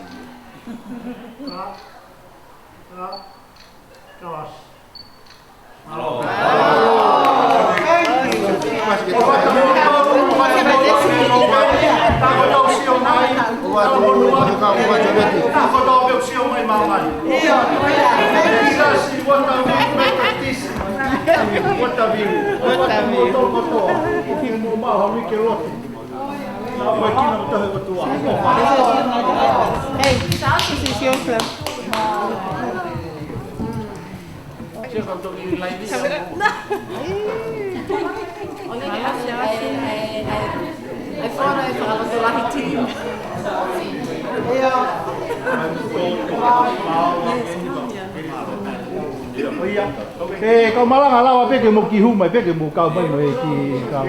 Kau malang ala apa ke mau kihu mai pe ke mau kau mai mai ki kau.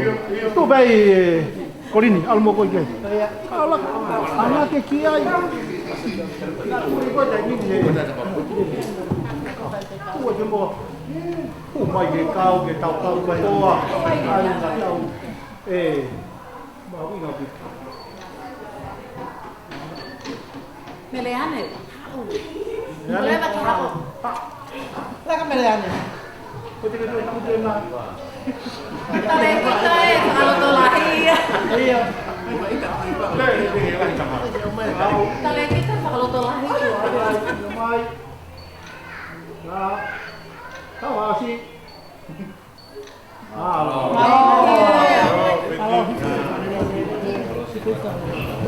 Tu bai kolini almo ko ke. Ala ana ke kiai. Ko dah ni ni. Tu je mo. Tu mai ke kau ke tau kau ko to. Ai nak tahu. Mau ni ngau. Meleane. Meleva kau. Lah kan meleane. Tale kita kalau tu lahi. Iya. Tale kita kalau tu lahi. Mai. Nah. Tahu asi. Halo. Halo.